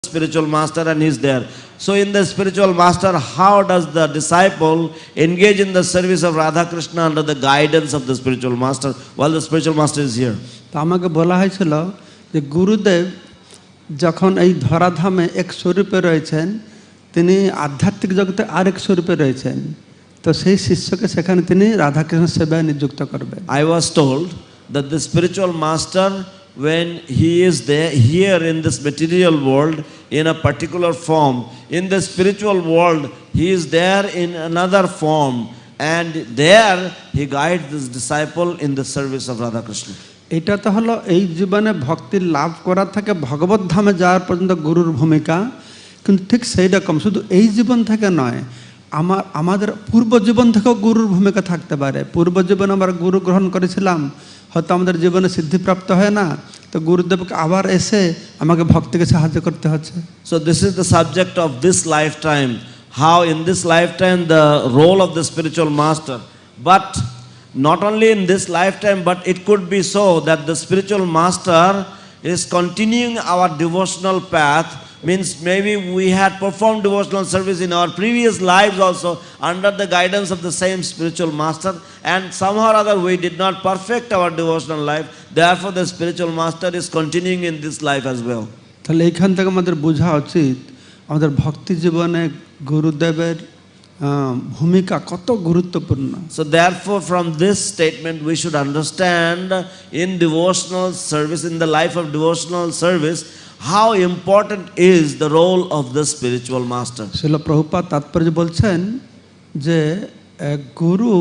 spiritual master and he is there. So in the spiritual master, how does the disciple engage in the service of Radha Krishna under the guidance of the spiritual master while the spiritual master is here? তো আমাকে বলা হয়েছিল যে গুরুদেব যখন এই ধরাধামে এক স্বরূপে রয়েছেন, তিনি আধ্যাত্মিক জগতে আরেক স্বরূপে রয়েছেন, তো সেই শিষ্যকে সেখানে তিনি রাধাকৃষ্ণ সেবায় নিযুক্ত করবেন। I was told that the spiritual master, when he is there here in this material world in a particular form, in the spiritual world he is there in another form, and there he guides this disciple in the service of Radha Krishna. এটা তো হলো এই জীবনে ভক্তি লাভ করা থেকে ভগবত ধামে যাওয়ার পর্যন্ত গুরুর ভূমিকা, কিন্তু ঠিক সেই রকম শুধু এই জীবন থেকে নয়, আমাদের পূর্ব জীবন থেকেও গুরুর ভূমিকা থাকতে পারে। পূর্ব জীবনে আমরা গুরু গ্রহণ করেছিলাম, হয়তো আমাদের জীবনে সিদ্ধিপ্রাপ্ত হয় না, তো গুরুদেবকে আবার এসে আমাকে ভক্তিকে সাহায্য করতে হচ্ছে। So this is the subject of this lifetime, how in this lifetime the role of the spiritual master, but not only in this lifetime, but it could be so that the spiritual master is continuing our devotional path. Means maybe we had performed devotional service in our previous lives also under the guidance of the same spiritual master, and somehow or other we did not perfect our devotional life, therefore the spiritual master is continuing in this life as well. তাহলে এইখান থেকে আমাদের বোঝা উচিত আমাদের ভক্তি জীবনে গুরুদেবের ভূমিকা কত গুরুত্বপূর্ণ। So therefore from this statement we should understand in devotional service, in the life of devotional service, how important is the role of the spiritual master. শিল প্রভুপাদ তাৎপর্য বলছেন যে গুরু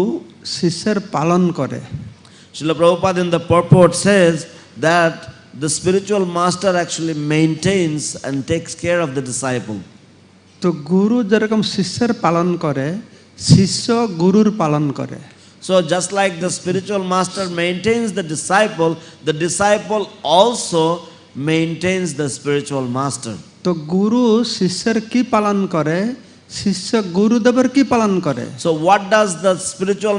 শিষ্যের পালন করে। Srila Prabhupada in the purport says that the spiritual master actually maintains and takes care of the disciple. তো গুরু যেরকম শিষ্যের পালন করে, শিষ্য গুরুর পালন করে। So just like the spiritual master maintains the disciple also maintains the spiritual master. তো গুরু শিষ্যের কি পালন করে, শিষ্য গুরুদেবের কি পালন করে? So what does the spiritual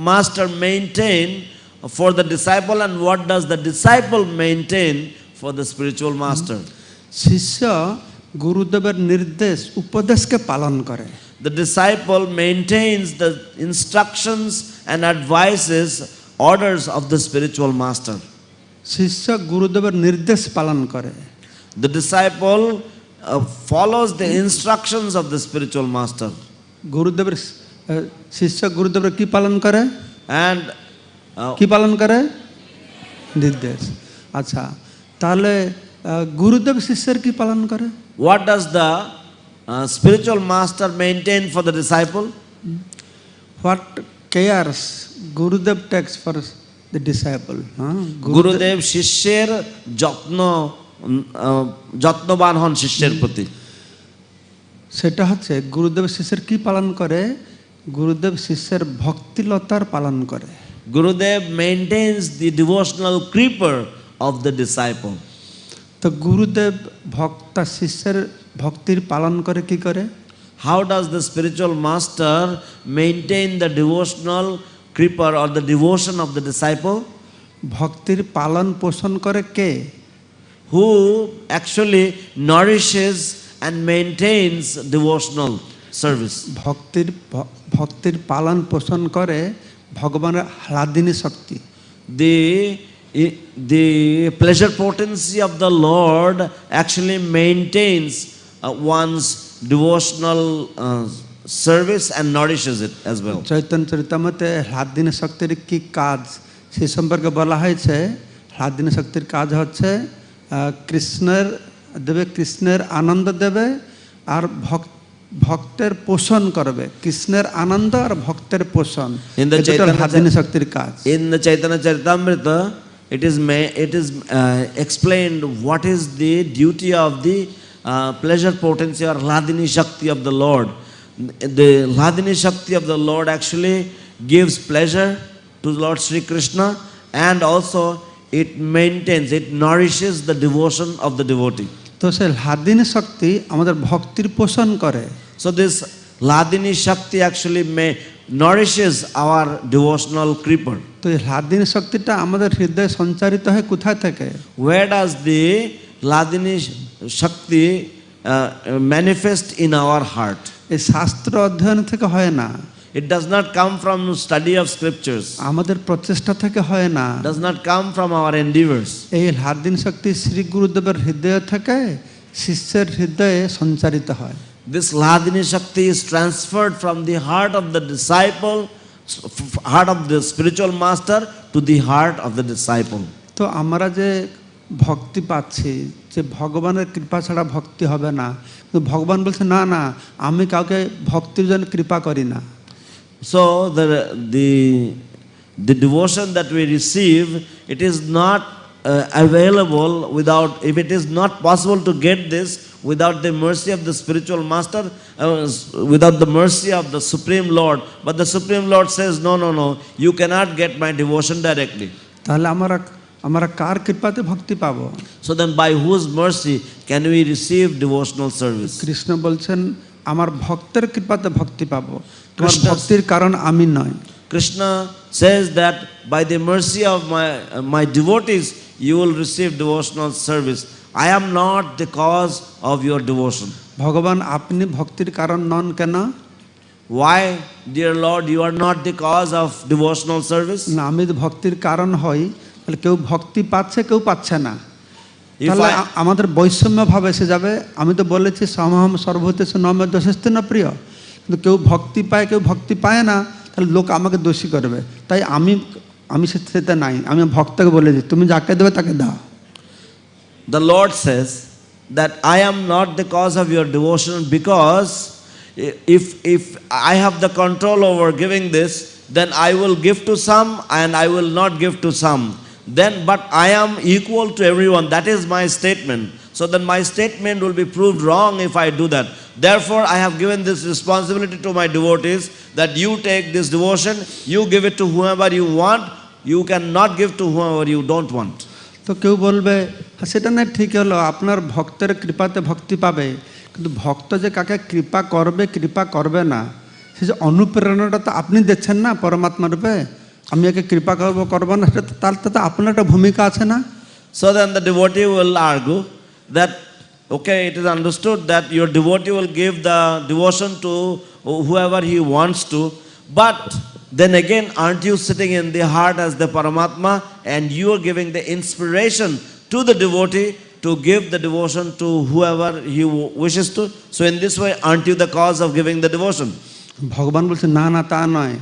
master maintain for the disciple, and what does the disciple maintain for the spiritual master? শিষ্য গুরুদেবের নির্দেশ উপদেশকে পালন করে। The disciple maintains the instructions and advices, orders of the spiritual master. শিষ্য গুরুদেবের নির্দেশ পালন করে। The disciple follows the instructions of the spiritual master. গুরুদেবের শিষ্য গুরুদেবের কি পালন করে? And কি পালন করে? নির্দেশ। আচ্ছা, তাহলে গুরুদেব শিষ্যের কি পালন করে? What does the spiritual master maintain for the disciple? What cares Gurudev takes for the disciple? গুরুদেব শিষ্যের যত্নবান হন শিষ্যের প্রতি। সেটা হচ্ছে গুরুদেব শিষ্যের কি পালন করে? গুরুদেব শিষ্যের ভক্তিলতার পালন করে। Gurudev maintains the devotional creeper of the disciple. তো গুরুদেব ভক্তা শিষ্যের ভক্তির পালন করে কি করে? How does the spiritual master maintain the devotional creeper or the devotion of the disciple? ভক্তির পালন পোষণ করে কে? Who actually nourishes and maintains devotional service? ভক্তির পালন পোষণ করে ভগবানের হ্লাদিনী শক্তি। The pleasure potency of the Lord actually maintains one's devotional service and nourishes it as well. Chaitanya চরিতামৃতে হ্লাদিনী শক্তির কি কাজ সে সম্পর্কে বলা হয়েছে। হ্লাদিনী শক্তির কাজ হচ্ছে কৃষ্ণের আনন্দ দেবে আর ভক্তের পোষণ করবে। কৃষ্ণের আনন্দ আর ভক্তের পোষণ, হ্লাদিনী শক্তির কাজ। In the Chaitanya Charitamrita it is explained what is the duty of the pleasure potency or Hladini Shakti of the Lord. The Hladini Shakti of the Lord actually gives pleasure to Lord Sri Krishna, and also it maintains, it nourishes the devotion of the devotee. তো সেই হ্লাদিনী শক্তি আমাদের ভক্তির পোষণ করে। So this Hladini Shakti actually nourishes our devotional creeper. তো এই হ্লাদিনী শক্তিটা আমাদের হৃদয়ে সঞ্চারিত হয় কোথা থেকে? Where does the Hladini Shakti manifest in our heart. এই শাস্ত্র অধ্যয়ন থেকে হয় না, It does not come from study of scriptures. আমাদের প্রচেষ্টা থেকে হয় না, Does not come from our endeavors. এই হ্লাদিনী শক্তি শ্রী গুরুদেবের হৃদয় থেকে শিষ্যের হৃদয়ে সঞ্চারিত হয়। This Hladini Shakti is transferred from the heart of the disciple, heart of the spiritual master to the heart of the disciple. তো আমরা যে ভক্তি পাচ্ছি, যে ভগবানের কৃপা ছাড়া ভক্তি হবে না, কিন্তু ভগবান বলছে না না, আমি কাউকে ভক্তির জন্য কৃপা করি না। So the devotion that we receive, it is not available without, if it is not possible to get this without the mercy of the spiritual master, without the mercy of the Supreme Lord. But the Supreme Lord says, no, no, no, you cannot get my devotion directly. তাহলে আমরা কার কৃপাতে ভক্তি পাবো? So then by whose mercy can we receive devotional service? Krishna বলছেন আমার ভক্তের কৃপাতে ভক্তি পাবো, তোমার কৃষ্ণ- ভক্তির কারণ আমি নয়। Krishna says that by the mercy of my devotees, you will receive devotional service. I am not the cause of your devotion. ভগবান আপনি ভক্তির কারণ নন কেন? Why, dear Lord, you are not the cause of devotional service? না, আমি যদি ভক্তির কারণ হই তাহলে কেউ ভক্তি পাচ্ছে, কেউ পাচ্ছে না, If তাহলে I, আমাদের বৈষম্য ভাব এসে যাবে। আমি তো বলেছি সমহম সর্বভূতেষু ন মে দোষস্তে ন প্রিয়, কিন্তু কেউ ভক্তি পায়, কেউ ভক্তি পায় না, তাহলে লোক আমাকে দোষী করবে। তাই আমি সেটা নাই, আমি ভক্তকে বলে দিই তুমি যাকে দেবে তাকে দাও। the Lord says that I am not the cause of your devotion, because if I have the control over giving this, then I will give to some and I will not give to some. Then, but I am equal to everyone. That is my statement. So then my statement will be proved wrong if I do that. Therefore, I have given this responsibility to my devotees that you take this devotion, you give it to whoever you want. You cannot give to whoever you don't want. তো কেউ বলবে হ্যাঁ সেটা না, ঠিক হলো আপনার ভক্তের কৃপাতে ভক্তি পাবে, কিন্তু ভক্ত যে কাকে কৃপা করবে না, সে যে অনুপ্রেরণাটা তো আপনি দিচ্ছেন না পরমাত্মা রূপে। আমি একে কৃপা করবো না, সেটা তার তো আপনার একটা ভূমিকা আছে না? So then the devotee will argue that, okay, it is understood that your devotee will give the devotion to whoever he wants to, but then again, aren't you sitting in the heart as the Paramatma and you are giving the inspiration to the devotee to give the devotion to whoever he wishes to? So in this way, aren't you the cause of giving the devotion? ভগবান বলছে না না, তা নয়,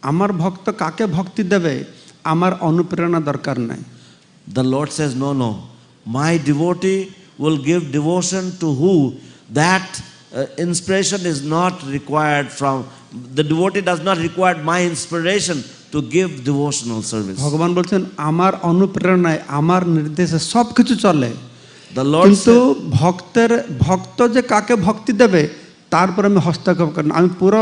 আমার ভক্ত কাকে ভক্তি দেবে আমার অনুপ্রেরণা দরকার নাই। The Lord says, no, no, my devotee will give devotion to who? That inspiration is not required from, the devotee does not require my inspiration to give devotional service. ভগবান বলছেন আমার অনুপ্রেরণায়, আমার নির্দেশে সব কিছু চলে, The Lord কিন্তু said, ভক্ত যে কাকে ভক্তি দেবে তারপর আমি হস্তক্ষেপ করি না, আমি পুরো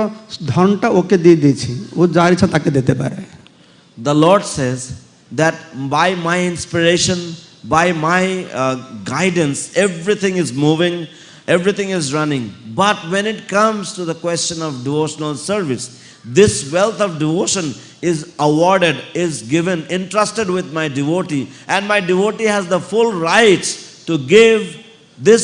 ধনটা ওকে দিয়ে দিয়েছি, ও যার ইচ্ছা তাকে দিতে পারে। the Lord says that by my inspiration, by my guidance, everything is moving, everything is running. But when it comes to the question of devotional service, this wealth of devotion is awarded, is given, entrusted with my devotee, and my devotee has the full rights to give this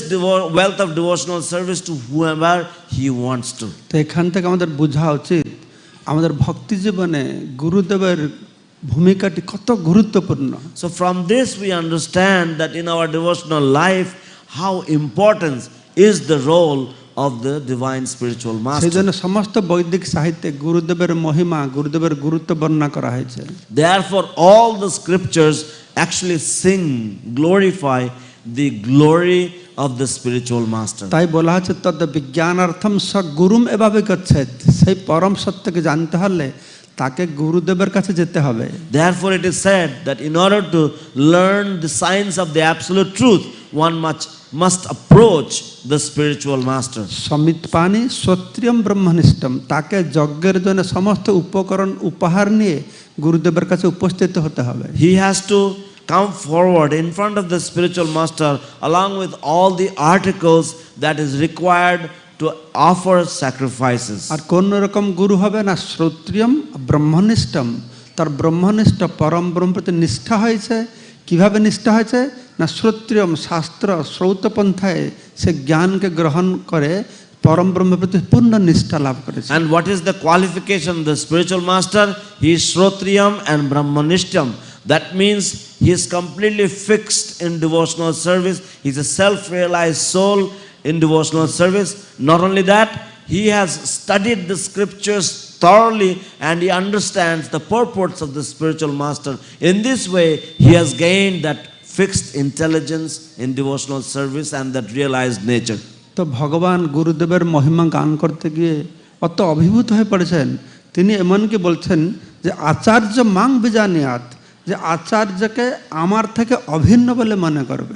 wealth of devotional service to whoever he wants to. তো এখান থেকে আমাদের বোঝা উচিত আমাদের ভক্তি জীবনে গুরুদেবের ভূমিকাটি কত গুরুত্বপূর্ণ। So from this we understand that in our devotional life, how important is the role of the divine spiritual সেই master. জন্য সমস্ত বৈদিক সাহিত্যে গুরুদেবের মহিমা, গুরুদেবের গুরুত্ব বর্ণনা করা হয়েছে। Therefore, all the scriptures actually sing, glorify the glory of the spiritual master. তাই বলা হচ্ছে তদ বিজ্ঞানার্থম স গুরুম এভাবে করছে, সেই পরম সত্যকে জানতে হলে তাকে গুরুদেবের কাছে যেতে হবে। Therefore, it is said that in order to learn the science of the absolute truth, one must approach the spiritual master. সমিতপানি সত্রিয়ম ব্রহ্মনিষ্ঠম, তাকে যজ্ঞের জন্য সমস্ত উপকরণ উপহার নিয়ে গুরুদেবের কাছে উপস্থিত হতে হবে। He has to come forward in front of the spiritual master along with all the articles that is required to offer sacrifices. আর কোন রকম গুরু হবে না, শ্রোত্রিয়ম ব্রহ্মনিষ্ঠম, তার ব্রহ্মনিষ্ঠ পরম ব্রহ্ম প্রতি নিষ্ঠা হয়েছে। কিভাবে নিষ্ঠা হয়েছে? না শ্রোত্রিয়ম শাস্ত্র শ্রৌত পন্থায় সে জ্ঞানকে গ্রহণ করে পরম ব্রহ্মের প্রতি পূর্ণ নিষ্ঠা লাভ করেছে। And what is the qualification of the spiritual master? He is Shrotriyam and Brahmanishtam. That means he is completely fixed in devotional service. He is a self-realized soul in devotional service. Not only that, he has studied the scriptures thoroughly and he understands the purports of the spiritual master. In this way, he has gained that fixed intelligence in devotional service and that realized nature. তো ভগবান গুরুদেবের মহিমা গান করতে গিয়ে অত অভিভূত হয়ে পড়েছেন, তিনি এমনকি বলছেন যে আচার্য মাং বিজানিয়াত, যে আচার্যকে আমার থেকে অভিন্ন বলে মনে করবে।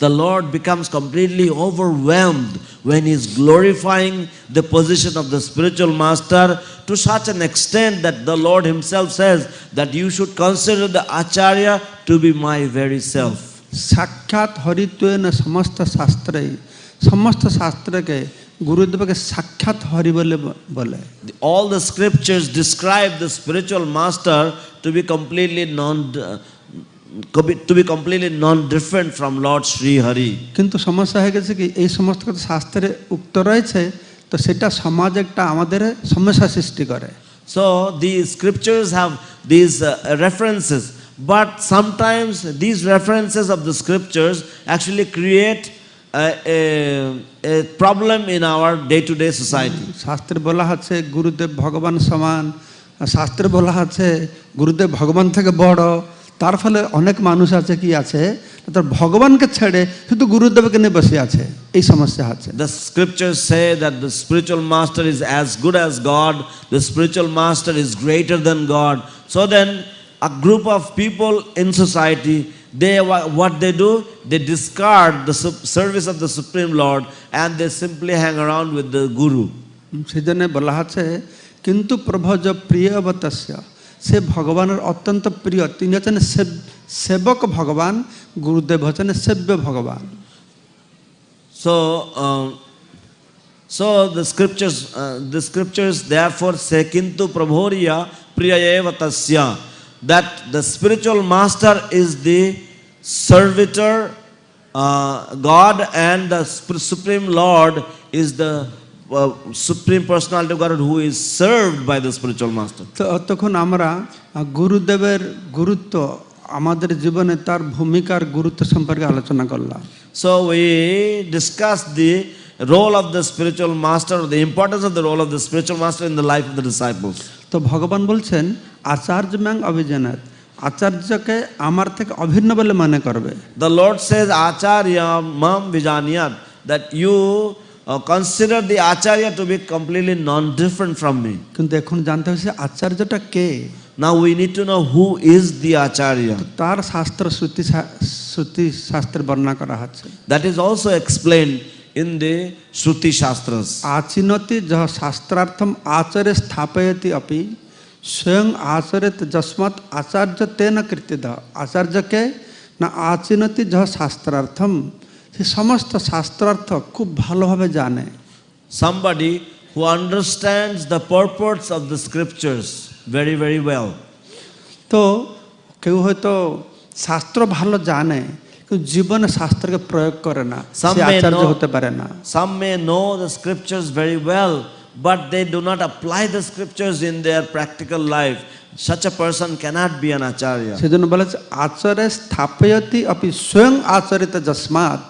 The Lord becomes completely overwhelmed when he is glorifying the position of the spiritual master to such an extent that the Lord himself says that you should consider the acharya to be my very self. সাক্ষাৎ হরিত্বেন সমস্ত শাস্ত্রে, সমস্ত শাস্ত্রকে গুরুদেবকে সাক্ষাৎ হরি বলে বলে। All the scriptures describe the spiritual master to be completely non-different from Lord Sri Hari. কিন্তু সমস্যা হয়ে গেছে কি এই সমস্ত কথা শাস্ত্রে উক্ত রয়েছে, তো সেটা সমাজ একটা আমাদের সমস্যা সৃষ্টি করে। So these scriptures have these references, but sometimes these references of the scriptures actually create a problem in our day-to-day society. শাস্ত্রে বলা আছে গুরুদেব ভগবান সমান, শাস্ত্রে বলা আছে গুরুদেব ভগবান থেকে বড়, তার ফলে অনেক মানুষ আছে কি আছে তার ভগবানকে ছেড়ে শুধু গুরুদেবকে নিয়ে বসে আছে, এই সমস্যা আছে। The scriptures say that the spiritual master is as good as God, the spiritual master is greater than God. So then a group of people in society, what they do, they discard the service of the Supreme Lord and they simply hang around with the Guru. সেজন্য বলা আছে কিন্তু প্রভজ প্রিয়বতস্য, সে ভগবানের অত্যন্ত প্রিয়, তিনি হচ্ছেন সেবক ভগবান, গুরুদেব হচ্ছেন সেব্য ভগবান। So the scriptures therefore say kintu prabhoriya priyayeva tasya, that the spiritual master is the servitor, God, and the Supreme Lord is the Supreme Personality of God who is served by the spiritual master. তো তখন আমরা গুরুদেবের গুরুত্ব, আমাদের জীবনে তার ভূমিকার গুরুত্ব সম্পর্কে আলোচনা করলাম। So we discussed the role of the spiritual master, the importance of the role of the spiritual master in the life of the disciples. তো ভগবান বলছেন আচার্য ম্যাং অভিজানাত, আচার্যকে আমার থেকে অভিন্ন বলে মনে করবে। The Lord says acharya mam vijaniyat, that you consider the acharya to be completely non-different from me. কিন্তু এখন জানতে হচ্ছে আচার্যটা কে। Now we need to know who is the acharya. তার শাস্ত্র শ্রুতি শাস্ত্রে বর্ণনা করা হচ্ছে। That is also explained in the Shruti Shastras. আচিনতি যহ শাস্ত্রার্থম আচার্য স্থাপয়তি অপি স্বয়ং আচরিত যস্মাৎ আচার্য তেন কৃতিদ। আচার্যকে না আচিনতি যহ শাস্ত্রার্থম, সে সমস্ত শাস্ত্রার্থ খুব ভালোভাবে জানে। Somebody who understands the purports of the scriptures very, very well. তো কেউ হয়তো শাস্ত্র ভালো জানে কিন্তু জীবনে শাস্ত্রকে প্রয়োগ করে না, সে আচার্য হতে পারে না। Some may know the scriptures very well, but they do not apply the scriptures in their practical life. Such a person cannot be an acharya. সেজন্য বলেছে আচার্য স্থাপয়তি অপি স্বয়ং আচরিত যস্মাৎ,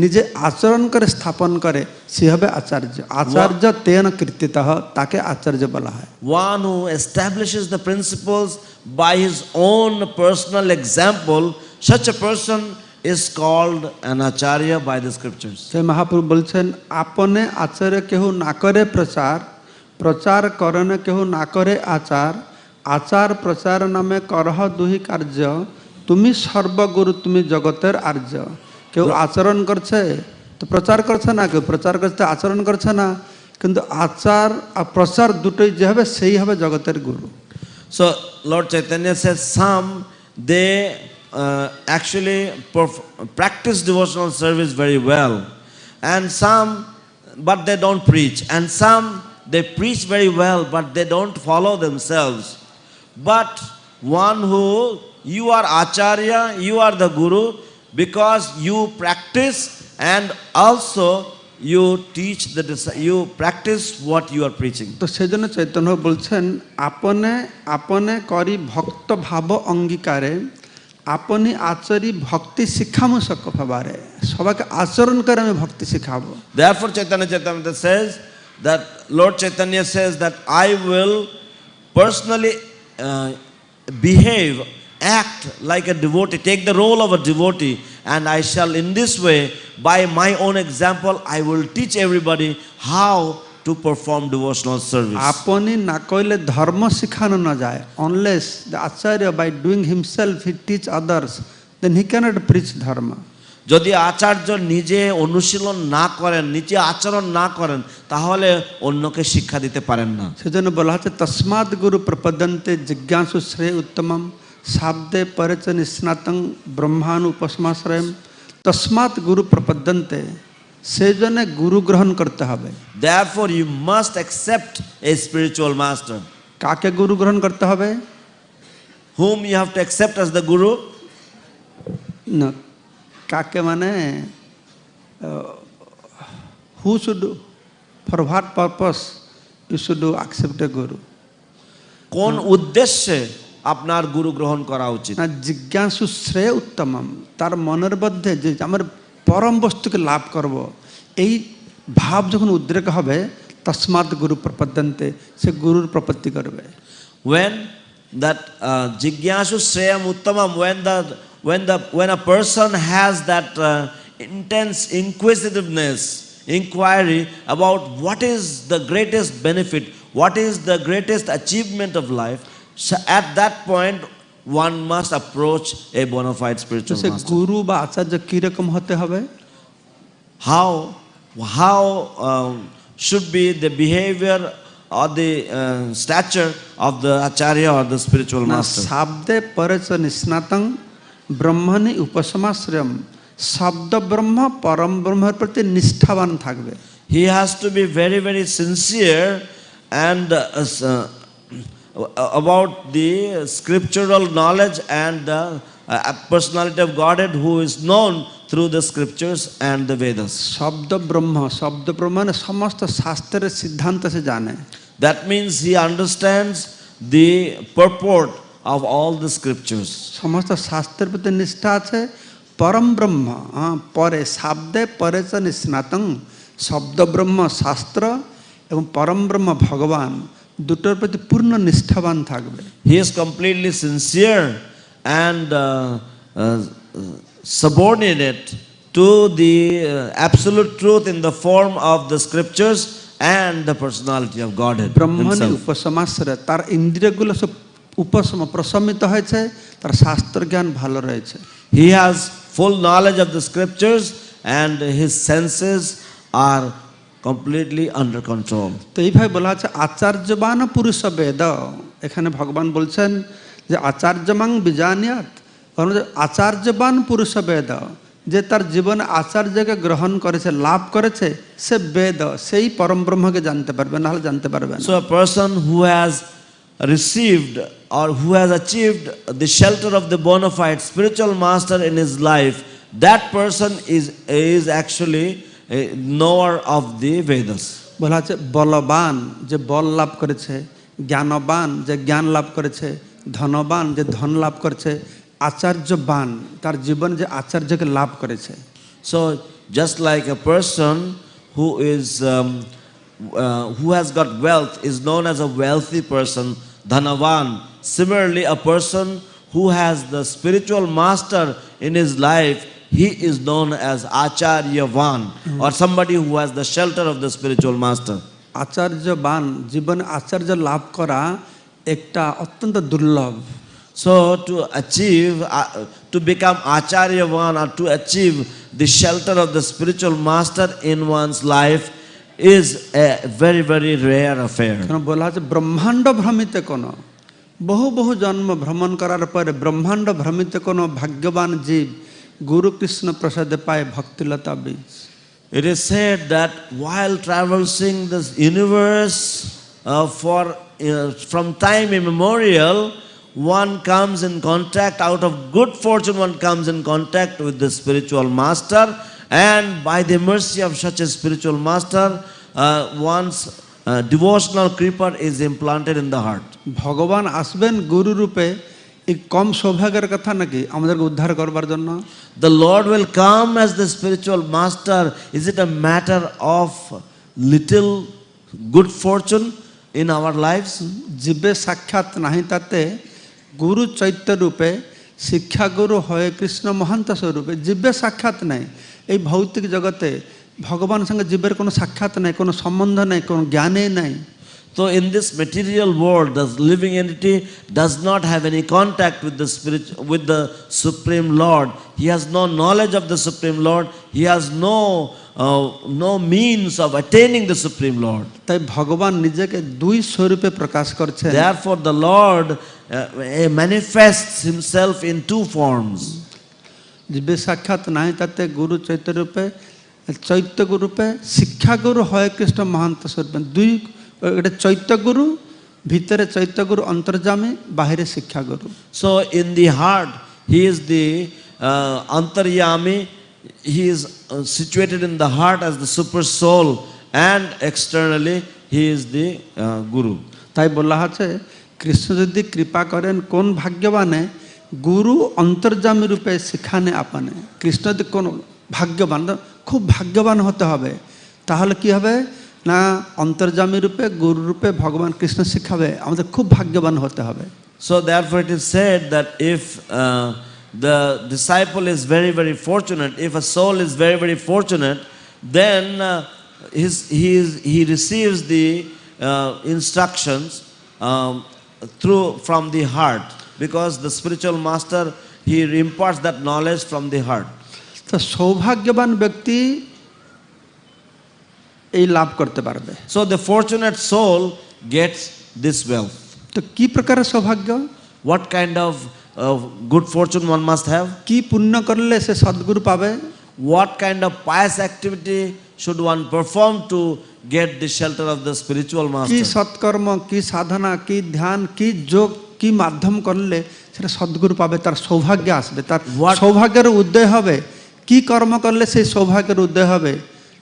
নিজে আচরণ করে স্থাপন করে সে হবে আচার্য। আচার্য তেন কৃতিতঃ, তাকে আচার্য বলা হয়। One who establishes the principles by his own personal example, such a person is called an acharya by the scriptures. সেই মহাপ্রভু বলছেন আপনে আচার্য কেহ না করে প্রচার, প্রচার করনে কেহ না করে আচার, আচার প্রচার নামে করহ দুহি কার্য, তুমি সর্বগুরু তুমি জগতের আর্য। কেউ আচরণ করছে তো প্রচার করছে না, কেউ প্রচার করছে আচরণ করছে না, কিন্তু আচার আর প্রচার দুটোই যে হবে সেই হবে জগতের গুরু। So Lord Chaitanya says some they actually practice devotional service very well, and some but they don't preach, and some they preach very well but they don't follow themselves. But one who you are acharya, you are the guru, because you practice and also you teach you practice what you are preaching. তো সেজন্য চৈতন্য বলছেন আপনে আপনে করি ভক্ত ভাব অঙ্গীকারে আপনি আচরি ভক্তি শিখামু সক ভাবারে সবাইকে আচরণ করে আমি ভক্তি শিখাবো। Therefore Chaitanya Charitamrita says that Lord Chaitanya says that I will personally behave, act like a devotee, take the role of a devotee, and I shall in this way, by my own example, I will teach everybody how to perform devotional service. আপনি না কইলে ধর্ম শিখানো না যায়, unless the acharya by doing himself he teach others, then he cannot preach dharma. যদি আচার্য নিজে অনুশীলন না করেন, নিজে আচরণ না করেন, তাহলে অন্যকে শিক্ষা দিতে পারেন না। সেজন্য বলা হচ্ছে তস্মাৎ গুরু প্রপদ্যন্তে জিজ্ঞাসু শ্রেয় উত্তমম শাব্দে পরেচ নিস্নাতং ব্রহ্মাণু উপসমাশ্রয়ম। তস্মাৎ গুরু প্রপদ্যন্তে, সেজন্য গুরু গ্রহণ করতে হবে। Therefore you must accept a spiritual master. কাকে গুরু গ্রহণ করতে হবে? Whom you have to accept as the guru? না, কাকে মানে who should, for what purpose you should accept a guru? কোন উদ্দেশ্যে আপনার গুরু গ্রহণ করা উচিত? না, জিজ্ঞাসু শ্রেয় উত্তমম, তার মনের মধ্যে যে আমার পরম বস্তুকে লাভ করব, এই ভাব যখন উদ্রেক হবে তস্মাৎ গুরু প্রপদ্যন্তে, সে গুরুর প্রপত্তি করবে। When that jigyashu shreyam uttamam, when a person has that intense inquisitiveness, inquiry about what is the greatest benefit, what is the greatest achievement of life, so at that point one must approach a bona fide spiritual say master. গুরু বা আচার্য কিরকম হতে হবে? How should be the behavior or the stature of the acharya or the spiritual master? শাব্দে পরেচ নিস্নাতং ব্রহ্মণি উপসমাশ্রয়ম, শব্দ ব্রহ্ম পরম ব্রহ্মের প্রতি নিষ্ঠাবান থাকবে। He has to be very, very sincere and about the scriptural knowledge and the personality of Godhead who is known through the scriptures and the Vedas. শব্দ ব্রহ্ম, শব্দ ব্রহ্ম মানে সমস্ত শাস্ত্রের সিদ্ধান্ত সে জানে। That means he understands the purport of all the scriptures. সমস্ত শাস্ত্রের প্রতি নিষ্ঠা আছে। পরম ব্রহ্ম, পরে শাব্দে পরেচ নিস্নাতং, শব্দ ব্রহ্ম শাস্ত্র এবং পরম ব্রহ্ম ভগবান দুটোর প্রতি পূর্ণ নিষ্ঠাবান থাকবে। He is completely sincere and subordinate to the absolute truth in the form of the scriptures and the personality of Godhead ব্রহ্মণি himself. উপসমাশ্রয়, তার ইন্দ্রিয়গুলো সব উপশম প্রশমিত হয়েছে, তার শাস্ত্র জ্ঞান ভালো রয়েছে। He has full knowledge of the scriptures and his senses are completely under control. তো এইভাবে বলা হচ্ছে আচার্যবান পুরুষ বেদ। এখানে ভগবান বলছেন যে আচার্যমাং বিজানিয়াত, আচার্যবান পুরুষ বেদ, যে তার জীবনে আচার্যকে গ্রহণ করেছে, লাভ করেছে, সে বেদ, সেই পরম ব্রহ্মকে জানতে পারবে, না হলে জানতে পারবে না। So a person who has received or who has achieved the shelter of the bona fide spiritual master in his life, that person is actually a knower of the Vedas. বলা হচ্ছে বলবান, যে বল লাভ করেছে, জ্ঞানবান, যে জ্ঞান লাভ করেছে, ধনবান, যে ধন লাভ করেছে, আচার্যবান, তার জীবন যে আচার্যকে লাভ করেছে। So just like a person who is who has got wealth is known as a wealthy person, dhanavan. Similarly, a person who has the spiritual master in his life, he is known as acharyavan, or somebody who has the shelter of the spiritual master. আচার্যবান, জীবনে আচার্য লাভ করা একটা অত্যন্ত দুর্লভ। So to achieve, to become acharyavan or to achieve the shelter of the spiritual master in one's life is a very, very rare affair. কারণ বলা হচ্ছে ব্রহ্মাণ্ড ভ্রমিত কোন, বহু বহু জন্ম ভ্রমণ করার পরে ব্রহ্মাণ্ড ভ্রমিত কোন ভাগ্যবান জীব গুরু কৃষ্ণ প্রসাদে পায় ভক্তিলতা বীজ। It is said that while traversing this universe from time immemorial, one comes in contact, out of good fortune, one comes in contact with the spiritual master, and by the mercy of such a spiritual master, one's devotional creeper is implanted in the heart. ভগবান আসবেন গুরু রূপে, এই কম সৌভাগ্যের কথা নাকি আমাদেরকে উদ্ধার করবার জন্য? The Lord will come as the spiritual master. Is it a matter of little good fortune in our lives? জীবে সাক্ষাৎ নাহি তাতে গুরু চৈত্য রূপে, শিক্ষা গুরু হয়ে কৃষ্ণ মহান্ত স্বরূপে। জীবে সাক্ষাৎ নাই, এই ভৌতিক জগতে ভগবান সঙ্গে জীবের কোনো সাক্ষাৎ নাই, কোনো সম্বন্ধ নাই, কোনো জ্ঞানে নাই। So in this material world, the living entity does not have any contact with the spirit, with the Supreme Lord. He has no knowledge of the Supreme Lord. He has no means of attaining the Supreme Lord. তাই ভগবান নিজেকে দুই স্বরূপে প্রকাশ করছেন। Therefore, the Lord manifests himself in two forms. জীবে সাক্ষাৎ নাই তাতে গুরু চৈত্য রূপে, চৈত্য রূপে শিক্ষা গুরু হয় কৃষ্ণ মহান্ত স্বরূপে। দুই, এটা চৈত্য গুরু, ভিতরে চৈত্য গুরু অন্তর্যামী, বাহিরে শিক্ষা গুরু। So in the heart, he is the antaryami. He is situated in the heart as the super soul, and externally he is the guru. তাই বলা আছে কৃষ্ণ যদি কৃপা করেন কোন ভাগ্যবানে, গুরু অন্তর্যামী রূপে শিখানে আপানে। কৃষ্ণ যদি কোন ভাগ্যবান, খুব ভাগ্যবান হতে হবে, তাহলে কি হবে না অন্তর্যামী রূপে গুরু রূপে ভগবান কৃষ্ণ শিখাবে, আমাদের খুব ভাগ্যবান হতে হবে। So therefore it is said that if the disciple is very, very fortunate, if a soul is very, very fortunate, then he receives the instructions from the heart, because the spiritual master, he imparts that knowledge from the heart. তো সৌভাগ্যবান ব্যক্তি এই লাভ করতে পারবে। So the fortunate soul gets this wealth. তো কি প্রকারের সৌভাগ্য? What kind of good fortune one must have? কি পুণ্য করলে সে সদ্গুরু পাবে? What kind of pious activity should one perform to get the shelter of the spiritual কি master? সৎকর্ম, কি সাধনা, কি ধ্যান, কি যোগ, কি মাধ্যম করলে সেটা সদ্গুরু পাবে, তার সৌভাগ্য আসবে, তার সৌভাগ্যের উদয় হবে। কি কর্ম করলে সেই সৌভাগ্যের উদয় হবে,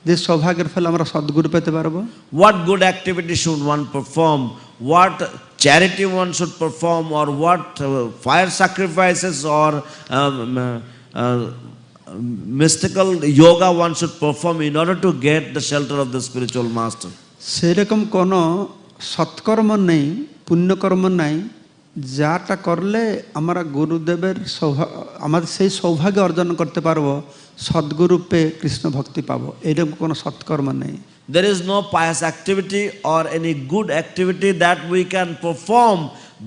যে সৌভাগ্যের ফলে আমরা সদ্গুরু পেতে পারবো? What good activity should one perform? What charity one should perform, or what fire sacrifices or mystical yoga one should perform in order to get the shelter of the spiritual master? সেরকম কোনো সৎকর্ম নেই, পুণ্যকর্ম নাই, যাটা করলে আমরা গুরুদেবের আমাদের সেই সৌভাগ্য অর্জন করতে পারবো, সদ্গুরু পেয়ে কৃষ্ণ ভক্তি পাবো, এরকম কোনো সৎকর্ম নেই। There is no pious activity or any good activity that we can perform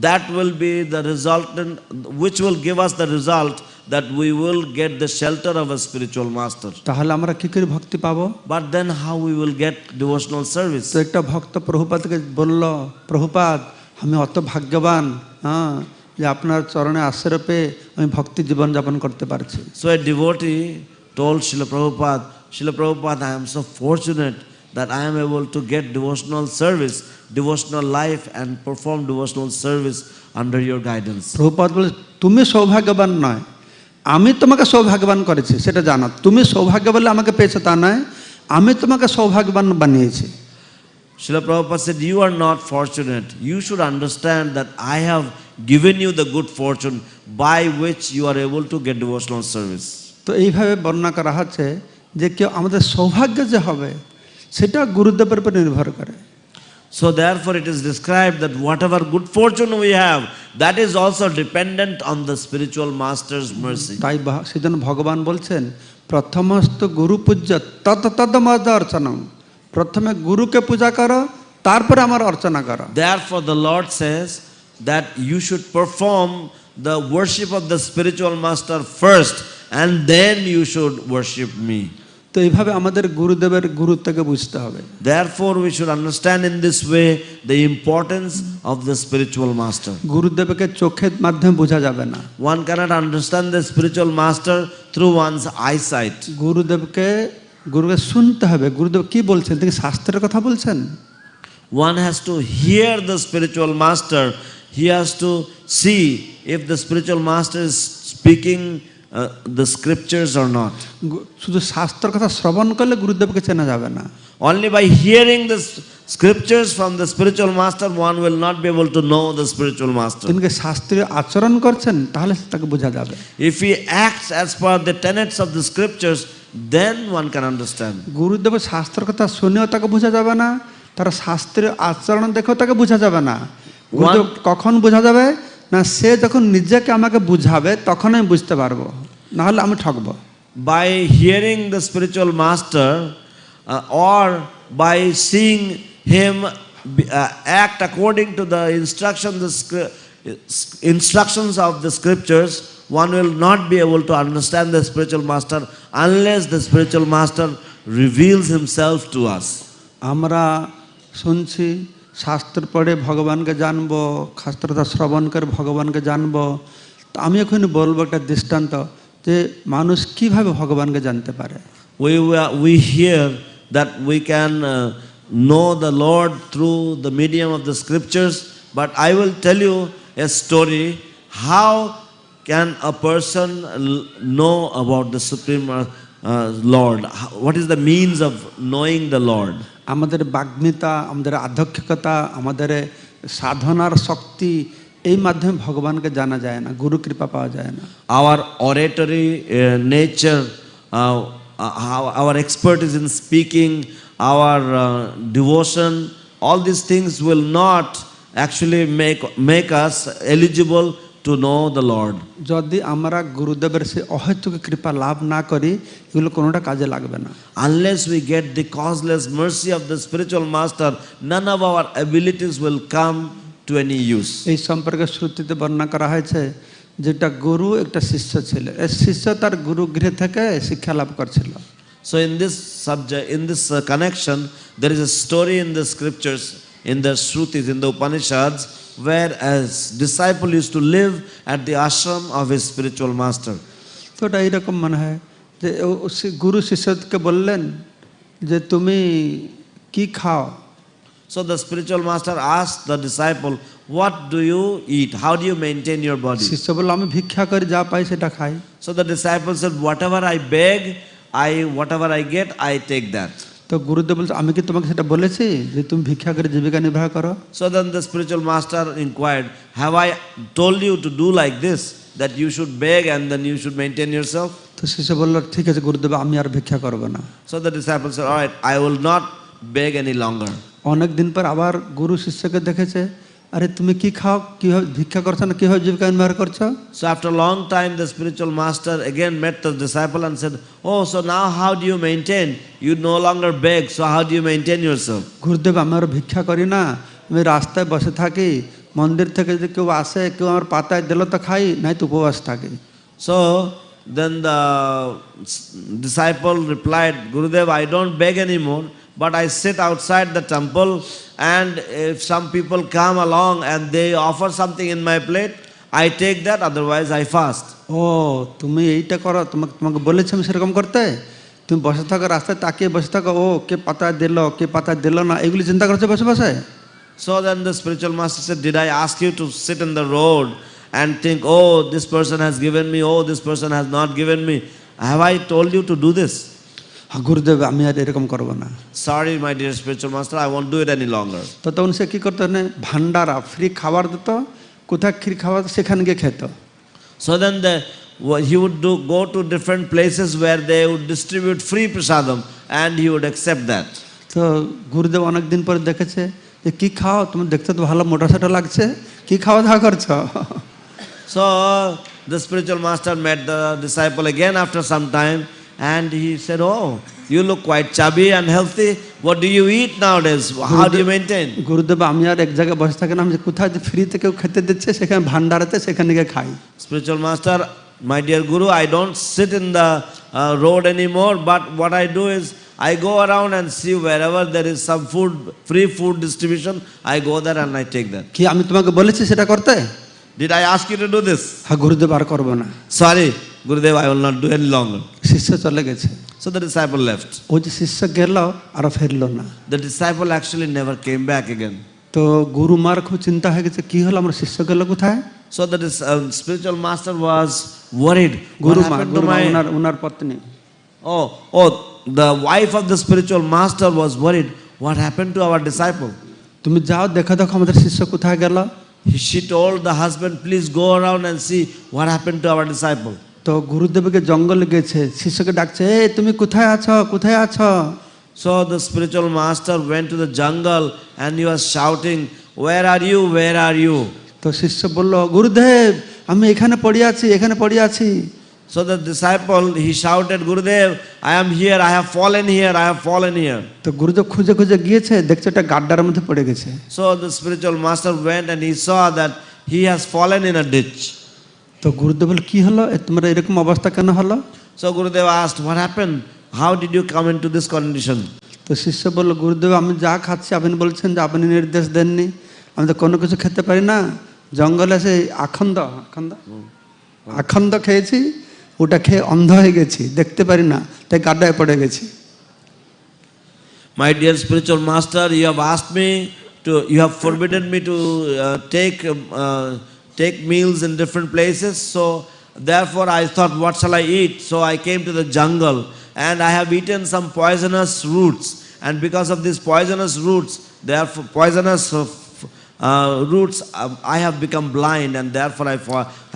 that will be the resultant, which will give us the result that we will get the shelter of a spiritual master. তাহলে আমরা কি করে ভক্তি পাবো? But then how we will get devotional service? তো একটা ভক্ত প্রভুপাদকে বলল, প্রভুপাদ আমি অত ভাগ্যবান যে আপনার চরণে আশ্রয় পেয়ে আমি ভক্তি জীবন যাপন করতে পারছি। So a devotee told Srila Prabhupada, I am so fortunate that I am able to get devotional service, devotional life, and perform devotional service under your guidance. Prabhupada বলে তুমি সৌভাগ্যবান নয়, আমি তোমাকে সৌভাগ্যবান করেছি সেটা জানো। তুমি সৌভাগ্য বলে আমাকে পেয়েছো তা নয়, আমি তোমাকে সৌভাগ্যবান বানিয়েছি। Srila Prabhupada said, you are not fortunate. You should understand that I have given you the good fortune by which you are able to get devotional service. তো এইভাবে বর্ণনা করা হচ্ছে যে কেউ আমাদের সৌভাগ্য যে হবে সেটা গুরুদেবের উপর নির্ভর করে। So therefore it is described that whatever good fortune we have, that is also dependent on the spiritual master's mercy. তাই সেজন্য ভগবান বলছেন প্রথমস্তু গুরু পূজ্য তদ অর্চনম, প্রথমে গুরুকে পূজা করো তারপরে আমার অর্চনা করো। Therefore the Lord says that you should perform the worship of the spiritual master first, and then you should worship me. তো এইভাবে আমাদের গুরুদেবের গুরুত্বকে বুঝতে হবে। Therefore we should understand in this way the importance of the spiritual master. গুরুদেবকে চোখের মাধ্যমে বোঝা যাবে না। One cannot understand the spiritual master through one's eyesight. গুরুকে শুনতে হবে, গুরুদেব কি বলছেন, তিনি শাস্ত্রের কথা বলছেন। One has to hear the spiritual master he has to see if the spiritual master is speaking the scriptures or not. শুধু শাস্ত্রের কথা শ্রবণ করলে গুরুদেবকে চেনা যাবে না। Only by hearing the scriptures from the spiritual master, one will not be able to know the spiritual master. তিনি কি শাস্ত্রীয় আচরণ করছেন তাহলে তাকে বোঝা যাবে। If he acts as per the tenets of the scriptures, then one can understand. গুরুদেব শাস্ত্রের কথা শুনেও তাকে বোঝা যাবে না, তার শাস্ত্রীয় আচরণ দেখেও তাকে বোঝা যাবে না। গুরুদেব কখন বোঝা যাবে না, সে যখন নিজেকে আমাকে বুঝাবে তখন আমি বুঝতে পারবো, না হলে আমি ঠকবো। By hearing the spiritual master or by seeing him act according to the instructions of the scriptures, one will not be able to understand the spiritual master unless the spiritual master reveals himself to us. আমরা শুনছি শাস্ত্র পড়ে ভগবানকে জানবো, শাস্ত্রটা শ্রবণ করে ভগবানকে জানবো। তো আমি এখন বলবো একটা দৃষ্টান্ত যে মানুষ কিভাবে ভগবানকে জানতে পারে। We hear that we can know the Lord through the medium of the scriptures, but I will tell you a story. How can a person know about the Supreme Lord? What is the means of knowing the Lord? আমাদের বাগ্মিতা, আমাদের আধ্যক্ষিকতা, আমাদের সাধনার শক্তি, এই মাধ্যমে ভগবানকে জানা যায় না, গুরু কৃপা পাওয়া যায় না। Our oratory nature, our expertise in speaking, our devotion, all these things will not actually make us eligible to know the Lord. যদি আমরা গুরুদেবের সে অহেতুক কৃপা লাভ না করি, এগুলো কোনোটা কাজে লাগবে না। Unless we get the causeless mercy of the spiritual master, none of our abilities will come to any use. এই সম্পর্কে শ্রুতিতে বর্ণনা করা হয়েছে যেটা গুরু একটা শিষ্য ছিল, এই শিষ্য তার গুরু গৃহ থেকে শিক্ষা লাভ করছিল। So in this subject, in this connection, there is a story in the scriptures, in the Shrutis, in the Upanishads, where a disciple used to live at the ashram of his spiritual master. তো এটা এইরকম মনে হয় যে গুরু শিষ্যকে বললেন যে তুমি কি খাও। So the spiritual master asked the disciple, what do you eat? How do you maintain your body? শিষ্য বলল আমি ভিক্ষা করে যা পাই সেটা খাই। So the disciple said, whatever I beg, whatever I get, I take that. তো গুরুদেব বলছে আমি কি তোমাকে সেটা বলেছি যে তুমি ভিক্ষা করে জীবিকা নির্বাহ করো। So then the spiritual master inquired, have I told you to do like this, that you should beg and then you should maintain yourself? তো শিষ্য বলল ঠিক আছে গুরুদেব, আমি আর ভিক্ষা করব না। So the disciple said, all right, I will not beg any longer. অনেক দিন পর আবার গুরু শিষ্যকে দেখেছে, আরে তুমি কি খাও, কিভাবে ভিক্ষা করছো না, কিভাবে জীবিকা নির্বাহ করছো। So after a long time the spiritual master again met the disciple and said, oh, so now how do you maintain? You no longer beg, so how do you maintain yourself? গুরুদেব আমি আর ভিক্ষা করি না, আমি রাস্তায় বসে থাকি, মন্দির থেকে যদি কেউ আসে কেউ আমার পাতায় দিল তো খাই, নাই তো উপবাস থাকি। So then the disciple replied, Gurudev, I don't beg anymore, but I sit outside the temple, and if some people come along and they offer something in my plate, I take that, otherwise I fast. ও তুমি এইটা করো, তোমাকে বলেছি আমি সেরকম করতে, তুমি বসে থাকো রাস্তায় তাকিয়ে বসে থাকো, ও কে পাতায় দিল কে পাতায় দিল না, এগুলি চিন্তা করছো বসে বসে। So then the spiritual master said, did I ask you to sit in the road and think, oh, this person has given me, oh, this person has not given me? Have I told you to do this? গুরুদেব আমি আর এরকম করবো না। Sorry, my dear spiritual master, I won't do it any longer. তো তখন সে কি করতো না, ভান্ডারা ফ্রি খাবার দিত, কোথায় ফ্রি খাবার সেখানে গিয়ে খেত। So then he would go to different places where they would distribute free prasadam, and he would accept that. তো গুরুদেব অনেকদিন পরে দেখেছে যে কি খাও, তুমি দেখতে তো ভালো মোটা সোটা লাগছে, কি খাওয়া দাওয়া করছো। So the spiritual master met the disciple again after some time, and he said, oh, you look quite chubby and healthy. What do you eat nowadays? How do you maintain? গুরুদেব আমি আর এক জায়গায় বসে থাকি না, আমি কোথায় ফ্রিতে কেউ খেতে দিচ্ছে সেখানে ভান্ডারাতে সেখানে গিয়ে খাই। Spiritual master, my dear Guru, I don't sit in the road anymore, but what I do is I go around and see wherever there is some food, free food distribution, I go there and I take that. কি আমি তোমাকে বলেছি সেটা করতে? Did I ask you to do this? হ্যাঁ গুরুদেব আর করবো না। Sorry, Gurudev, I will not do any longer. শিষ্য চলে গেছে। So the disciple left. ওই যে শিষ্য গেল আর ফিরলো না। The disciple actually never came back again. তো গুরু মার খুব চিন্তা হয়ে গেছে কি হলো আমার শিষ্য গেল কোথায়। So that this spiritual master was worried. What গুরু মা happened to my... উনার পত্নী। Oh, the wife of the spiritual master was worried. What happened to our disciple? তুমি যাও দেখো দেখো আমাদের শিষ্য কোথায় গেল। She told the husband, please go around and see what happened to our disciple. তো গুরুদেবকে জঙ্গলে গেছে, শিষ্যকে ডাকছে, এই তুমি কোথায় আছো, কোথায় আছো। So the spiritual master went to the jungle and he was shouting, where are you, where are you? তো শিষ্য বলল, গুরুদেব আমি এখানে পড়ে আছি, এখানে পড়ে আছি। So the disciple, he shouted, Gurudev, I am here, I have fallen here, I have fallen here. তো গুরুদেব খুঁজে খুঁজে গিয়েছে, দেখছে একটা গাড্ডার মধ্যে পড়ে গেছে। So the spiritual master went and he saw that he has fallen in a ditch. তো গুরুদেব বলল, কি হলো, তোমার এরকম অবস্থা কেন হলো? So Gurudev asked, what happened? How did you come into this condition? তো শিষ্য বলল, গুরুদেব আমি যা খাচ্ছি আপনি বলছেন যে আপনি নির্দেশ দেননি, আমি তো কোনো কিছু খেতে পারি না, জঙ্গলে এসে আখন্দ খেয়েছি, ওটা খেয়ে অন্ধ হয়ে গেছি, দেখতে পারি না, তাই গাড্ডায় পড়ে গেছি। My dear spiritual master, you have asked me to, you have forbidden me to take meals in different places. So therefore I thought, what shall I eat? So I came to the jungle and I have eaten some poisonous roots. And because of these poisonous roots, therefore poisonous roots, I have become blind and therefore I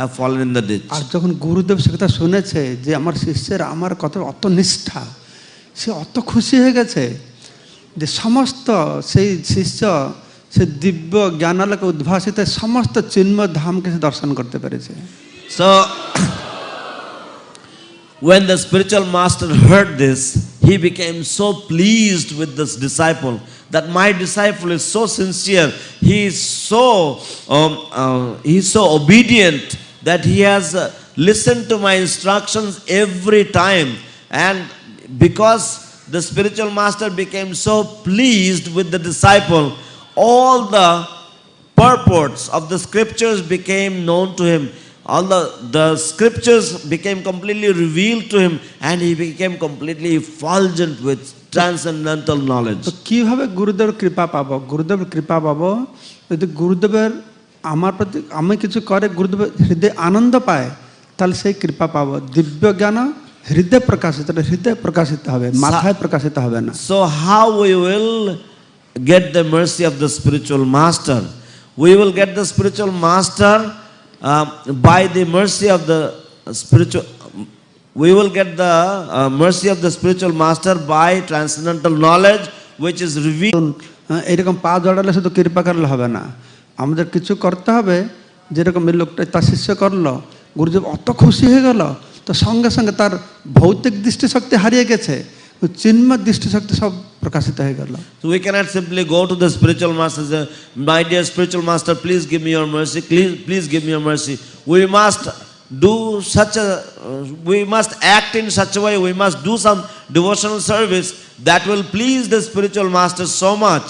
have fallen in the ditch. আর যখন গুরুদেব সে কথা শুনেছে যে আমার শিষ্যের আমার কত অত নিষ্ঠা, সে অত খুশি হয়ে গেছে যে সমস্ত সেই শিষ্য সে দিব্য জ্ঞানালোকে উদ্ভাসিত সমস্ত চিন্ময় ধামকে সে দর্শন করতে পেরেছে। So when the spiritual master heard this, he became so pleased with this disciple, that my disciple is so sincere, he is so obedient, that he has listened to my instructions every time. And because the spiritual master became so pleased with the disciple, all the purports of the scriptures became known to him. All the scriptures became completely revealed to him and he became completely effulgent with transcendental knowledge. তো কিভাবে গুরুদেব কৃপা পাবো? গুরুদেবের কৃপা পাবো যদি গুরুদেবের আমার প্রতি আমি কিছু করে গুরুদেবের হৃদয় আনন্দ পায়, তাহলে সেই কৃপা পাবো। দিব্য জ্ঞান হৃদয় প্রকাশিত হবে, মাথায় প্রকাশিত হবে না। So how we will get the mercy of the spiritual master? We will get the spiritual master by the mercy of the spiritual, we will get the mercy of the spiritual master by transcendental knowledge which is revealed. এরকম পা জড়ালে শুধু কৃপা করলে হবে না, আমাদের কিছু করতে হবে। যেরকম এই লোকটা তার শিষ্য করলো, গুরুদেব অত খুশি হয়ে গেল, তো সঙ্গে সঙ্গে তার ভৌতিক দৃষ্টিশক্তি হারিয়ে গেছে, চিন্ময় দৃষ্টিশক্তি সব প্রকাশিত হয়ে গেল। So we cannot simply go to the spiritual master and say, my dear spiritual master, please give me your mercy, please give me your mercy. We must do we must act in such a way, we must do some devotional service that will please the spiritual master so much.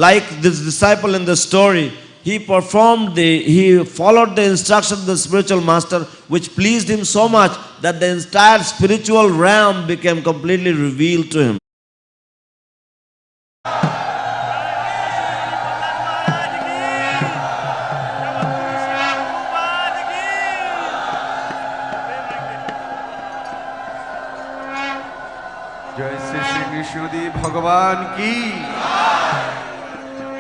Like this disciple in the story, he followed the instruction of the spiritual master, which pleased him so much that the entire spiritual realm became completely revealed to him. जय श्री श्री कृष्णदेव भगवान की,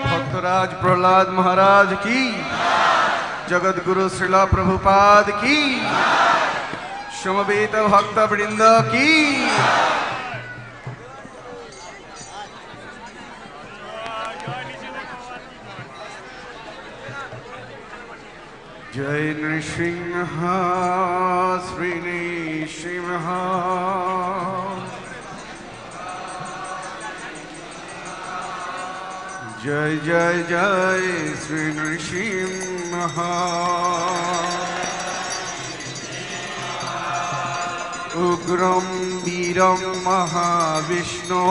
भक्तराज प्रहलाद महाराज की, जगत गुरु श्रीला प्रभुपाद की, समवेत भक्त वृंद की। जय नृसिंह श्री नृसिंह, जय जय जय श्री नृसिंह। उग्रं वीरं महाविष्णु,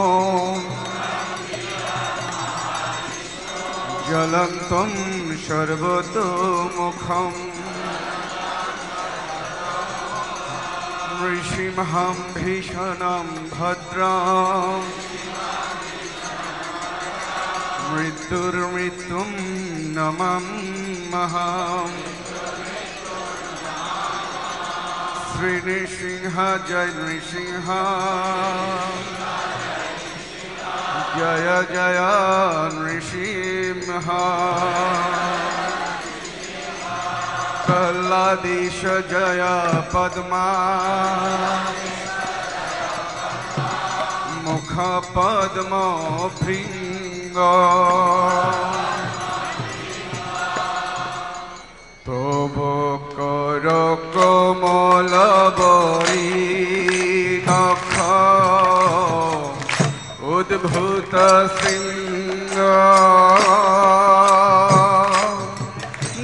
ज्वलन्तं सर्वतोमुखं, नृसिंहं भीषणं भद्रं, মৃত্যুর্মৃত্যুম নমাম্যহ শ্রী নৃসিংহ জয় নৃসিংহ জয় জয় নৃসিংহ প্রহ্লাদীশ জয় পদ্মা মুখ পদ্ম ভৃঙ্গ তব কর কোমল বরী নখ উদ্ভূত সিংহ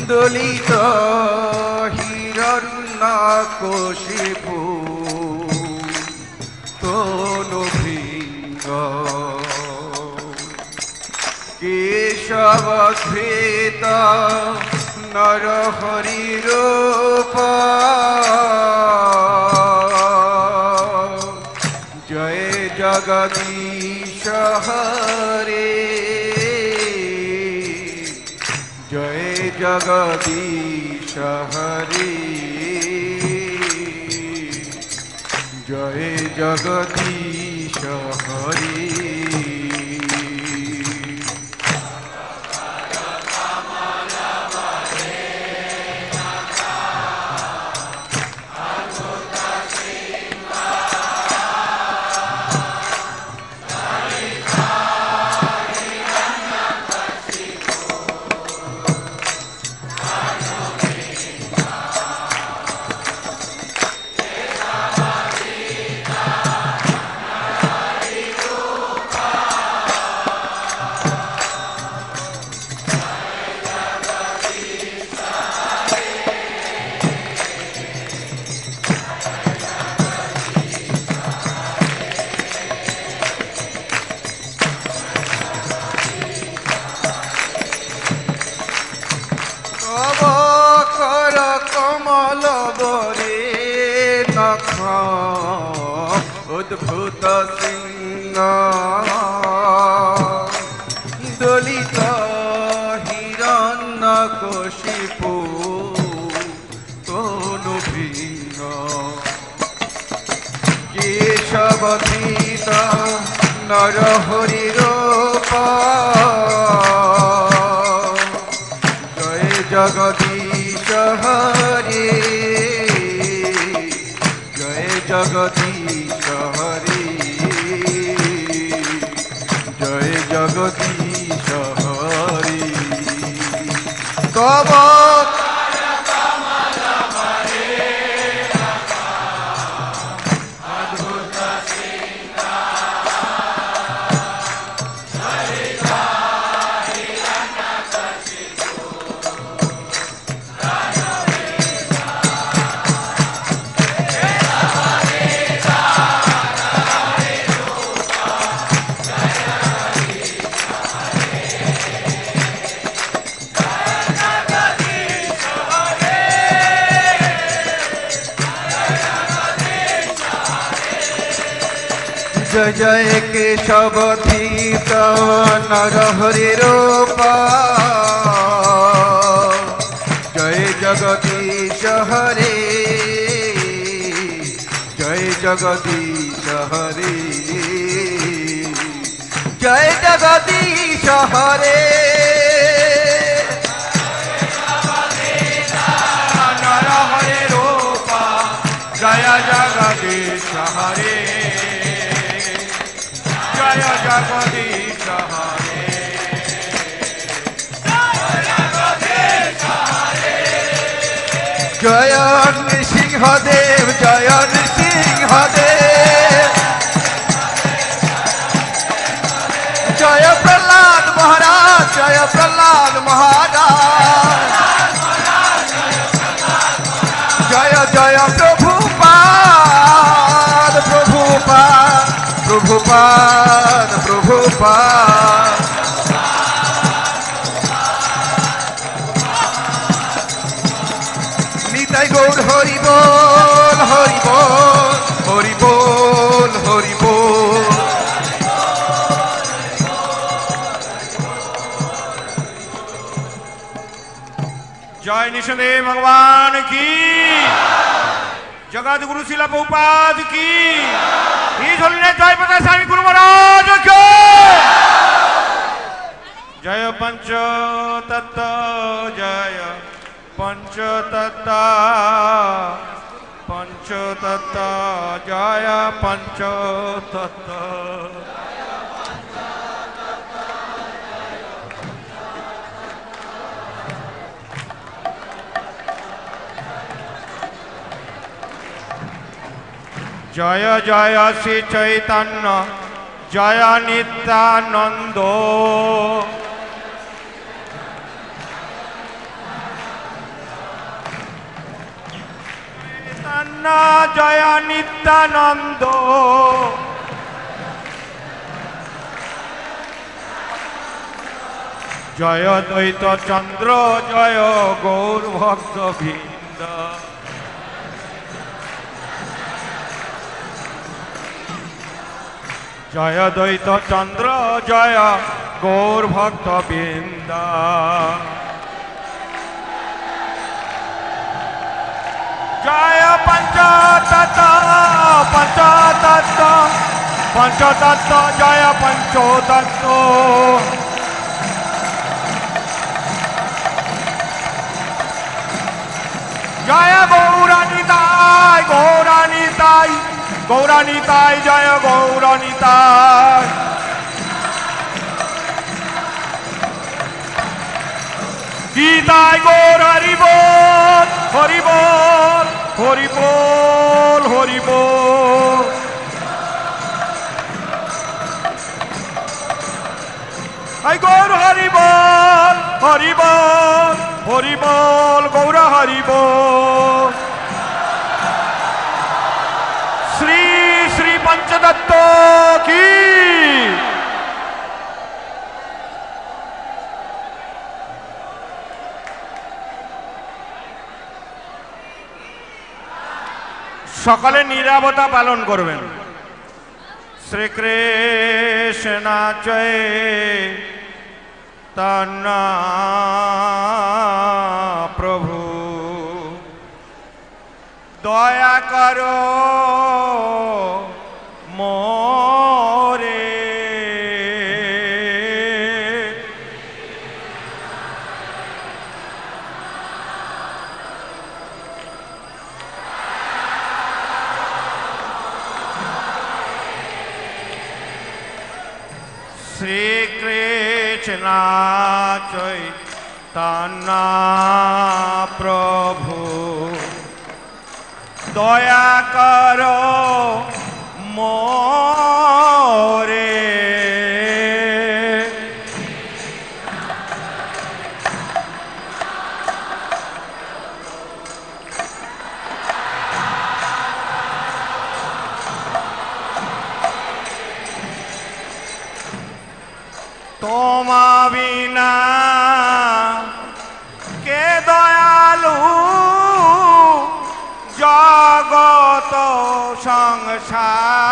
দলিত হিরণ্যকশিপু তনু ভৃঙ্গ কেশবধৃত নরহরি রূপ জয় জগদীশ হরে জয় জগদীশ হরে জয় জগদীশ হরে উদ্ভূত সিংহ দলিত হিরণ্যকশিপু তনু ভৃঙ্গ কেশবধৃত নরহরি রূপ জয় জগদীশ হরে জয় জগদীশ হরে জয় জগদীশ হরে তব জয় জয় কেশবধৃত নরহরি রূপ জয় জগদীশ হরে জয় জগদীশ হরে জয় জগদীশ হরে নরহরি রূপ জয় জগদীশ হরে জয় জগদীশ হরে জয় নৃসিংহদেব জয় নৃসিংহদেব জয় প্রহ্লাদ মহারাজ জয় প্রহ্লাদ মহারাজ জয় জয় প্রভুপাদ প্রভুপাদ প্রভুপাদ প্রভুপাদ নিতাই গৌর হরি বল হরি বল হরি বল হরি বল জয় নিঃসন্দেহ ভগবান কি, জগৎ গুরু শিলা প্রভুপাদ কি, এই ধরলে জয় প্রকাশ স্বামী গুরু মহারাজ কি, জয় পঞ্চ তত্ত্ব, জয় পঞ্চ তত্ত্ব, পঞ্চ তত্ত্ব, জয় পঞ্চ তত্ত্ব। জয় জয় শ্রী চৈতন্য, জয় নিত্যানন্দ, চৈতন্য জয় নিত্যানন্দ, জয় দ্বৈত চন্দ্র, জয় গৌর ভক্ত বৃন্দ, জয় দ্বৈত চন্দ্র, জয় গৌর ভক্ত বৃন্দ। জয় পঞ্চতত্ত্ব, পঞ্চতত্ত্ব, পঞ্চতত্ত্ব, জয় পঞ্চতত্ত্ব। জয় গৌরানিতাই, গৌরানিতাই, গৌরানিতাই, জয় গৌরানিতাই। গীতায় গৌর হরিবোল, হরিবোল, হরিবোল, হরিবোল। আই গৌর হরিবোল, হরিবোল, হরিবোল, গৌর হরিবোল। শ্রী শ্রী পঞ্চতত্ত্ব কি। সকলে নীরবতা পালন করবেন। শ্রীকৃষ্ণ চৈতন্য প্রভু, দয়া করো মোরে। শ্রীকৃষ্ণ চৈতন্য প্রভু, দয়া করো মোরে। তোমা বিনা কে দয়ালু, জগত সংসারে।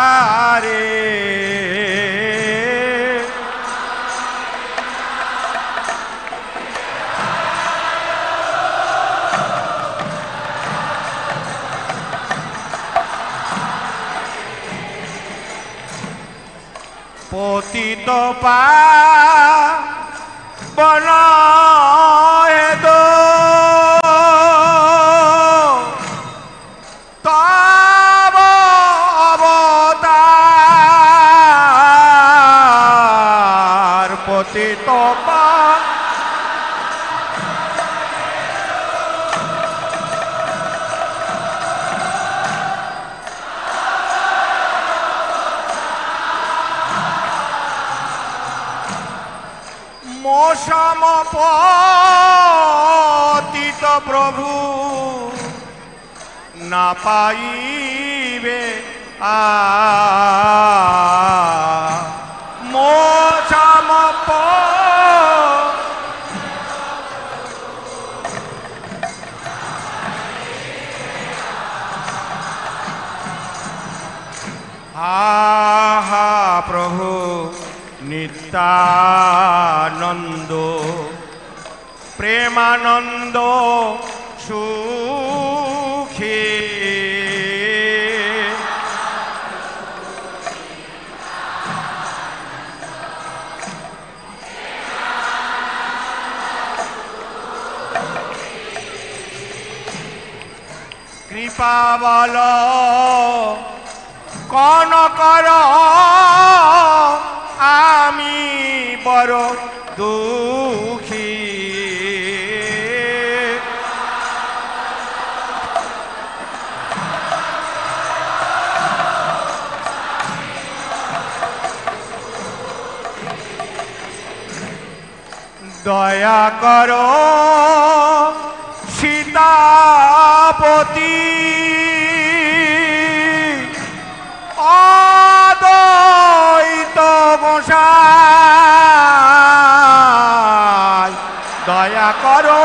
পতিত পাবন হেদো, তব অবতার। পতিত মোসম পতিত প্রভু, না পাইবে মোসম আহা প্রভু নিত্যানন্দ, প্রেমানন্দ সুখে কৃপা বল কন কর আমি বড় দুঃখী দয়া করো সীতাপতি অদ্বৈত গোসাই দয়া করো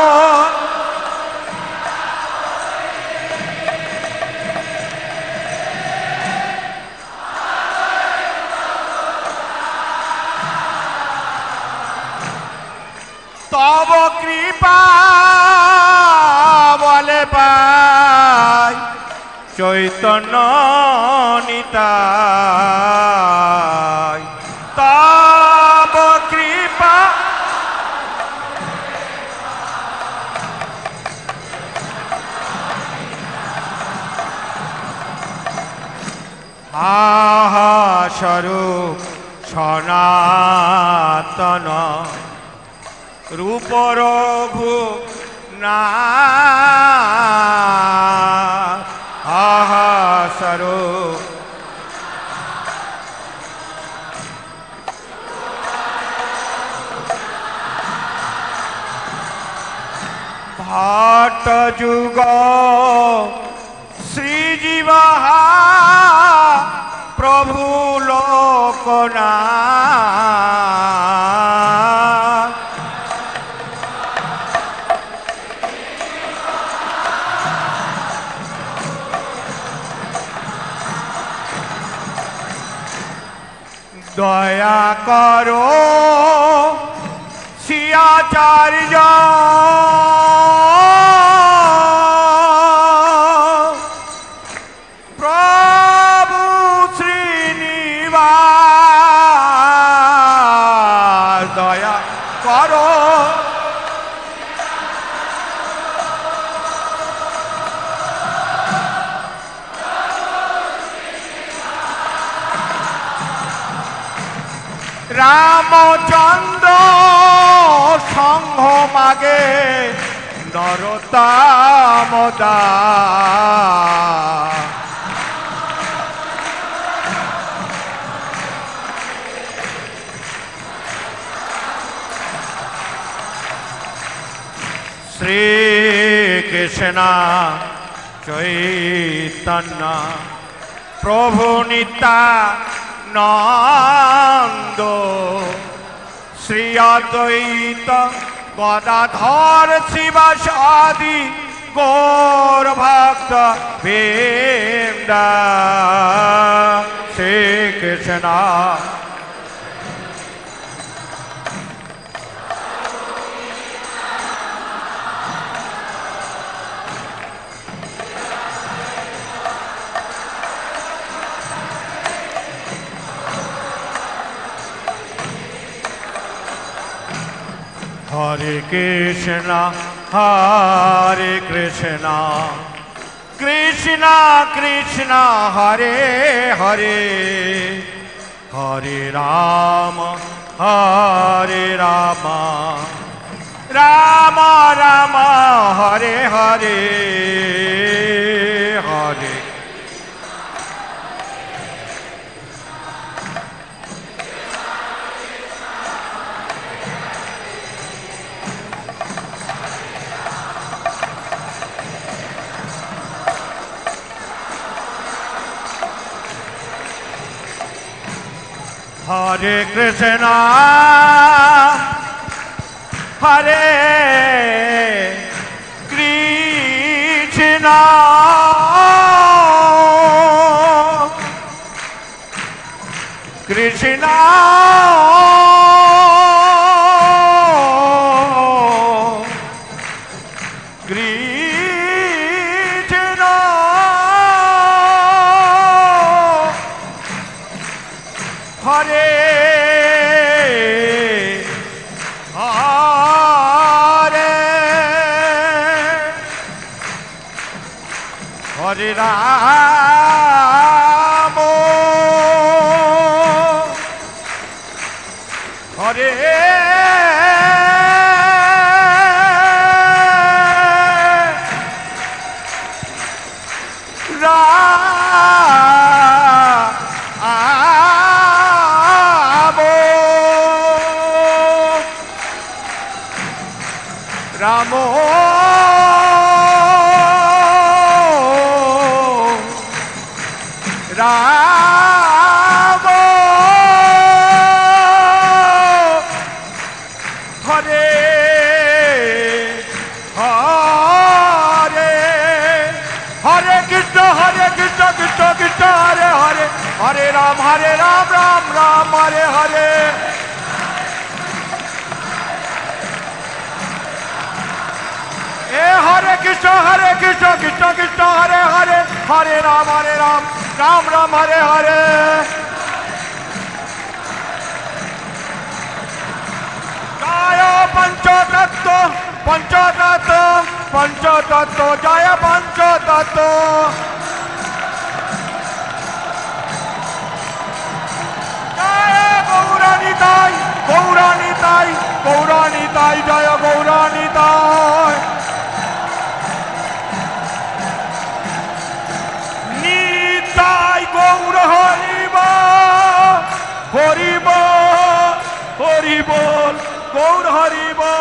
তব কৃপা বলে পাই চৈতন্য নিতাই তব কৃপা আহা স্বরূপ সনাতন রূপ রঘু না আহা স্বরূপ ভাট যুগ শ্রীজীব প্রভু লোকনা দয়া করো শিয়াচার্য প্রভু শ্রীনিবাস দয়া করো রামচন্দ্র সংঘ মাগে নরতামদা শ্রীকৃষ্ণ চৈতন্য প্রভু নিত্যানন্দ শ্রী অদ্বৈত গদাধর শিবাসাদি গৌর ভক্ত বৃন্দ Shrikrishna Hare Krishna, Hare Krishna, Krishna Krishna, Hare Hare, Hare Rama, Hare Rama, Rama Rama, Hare Hare, Hare Hare Krishna, Hare Krishna, Krishna Ram, Hare Ramo, Ramo, Hare, Hare, Hare Krishna, Hare Krishna, Krishna Krishna, Hare Hare, Hare Ram, Ram Ram, Hare Hare. Hare Krishna, Krishna Krishna, Hare Hare, Hare Ram, Ram Ram, Hare Hare. Jaya Panchatattva, Panchatattva, Panchatattva, Jaya Panchatattva. Jaya Gauranitai, Gauranitai, Gauranitai, Jaya Gauranitai. Gaur Haribo, Haribo, Haribo, Gaur Haribo.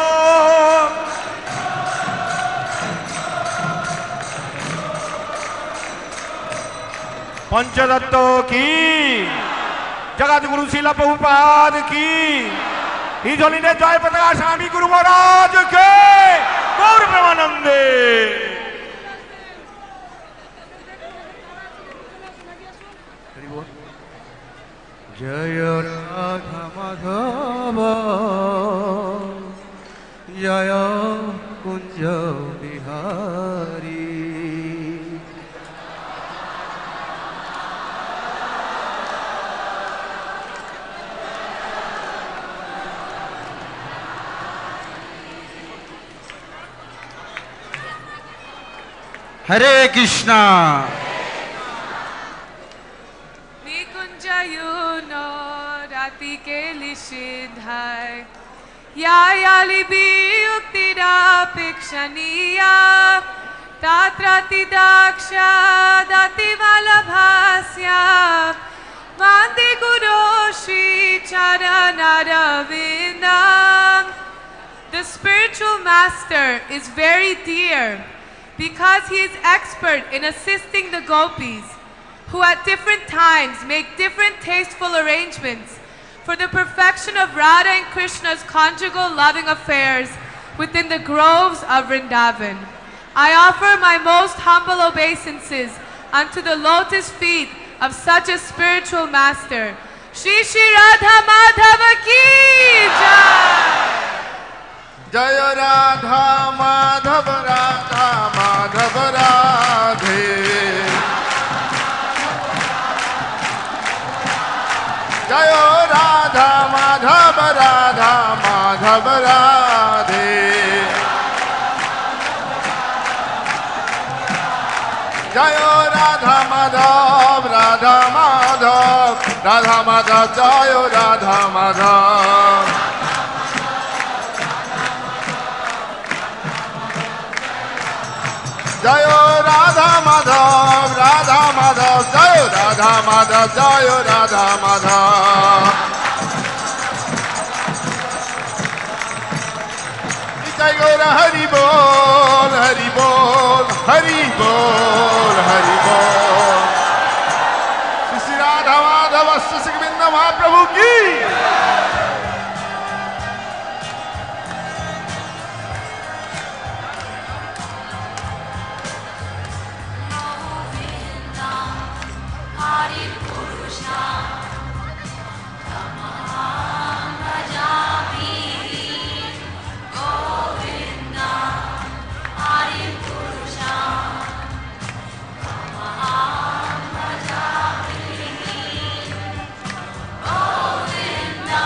पंचतत्व की जगत गुरु शिला प्रभुपाद की ही झोली ने जय पताका स्वामी गुरु महाराज के गौर प्रेमानंदे। जय राधा माधव जय कुंज बिहारी। हरे Krishna. Yalikshaniya Tatratidaksha Dativalabhasya Vande Guru Shri Charanaravinam. The spiritual master is very dear because he is expert in assisting the gopis who at different times make different tasteful arrangements for the perfection of Radha and Krishna's conjugal loving affairs within the groves of Vrindavan. I offer my most humble obeisances unto the lotus feet of such a spiritual master. Shri Shri Radha Madhava Ki Jai! Jaya Radha Madhava Radha Madhava Radhe. Jaya Radha Madhava Radha Madhava Radhe. Jaya Radha Madhav Radha Madhav Radha Madhav Jaya Radha Madhav. Jaya Radha Madhav Radha Madhav Jaya Radha Madhav Jaya Radha Madhav. Jai Gaura Hari Bol Hari Bol Hari Bol Hari Bol. Shri Radha Madhava Shri Govinda Mahaprabhu Ki. Bhakti Purushottam Swami Govinda Hari Purushottam Govinda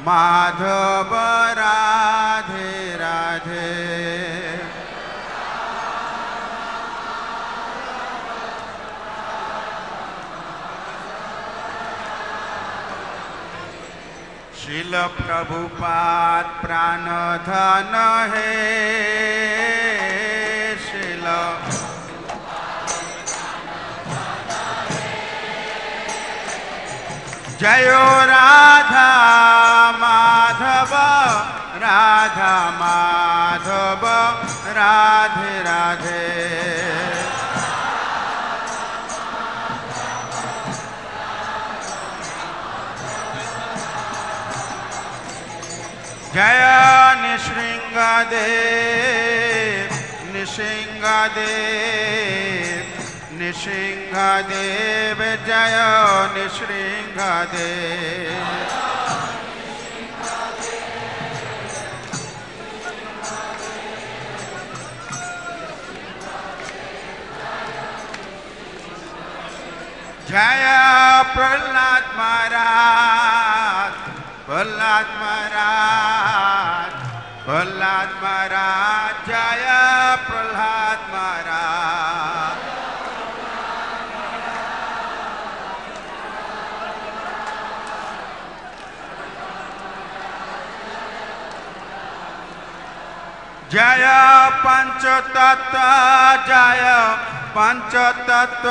Madhav Radhe Radhe शिल प्रभुपाद प्राण धन है शिल जयो राधा माधव राधा माधव राधे राधे जय निशृंगदेव निशृंगदेव निशृंगदेव जय निशृंगदेव जय प्रहलाद महाराज प्रहलाद महाराज प्रहलाद महाराज जय प्रहलाद महाराज जय पंचतत्व जय पंचतत्व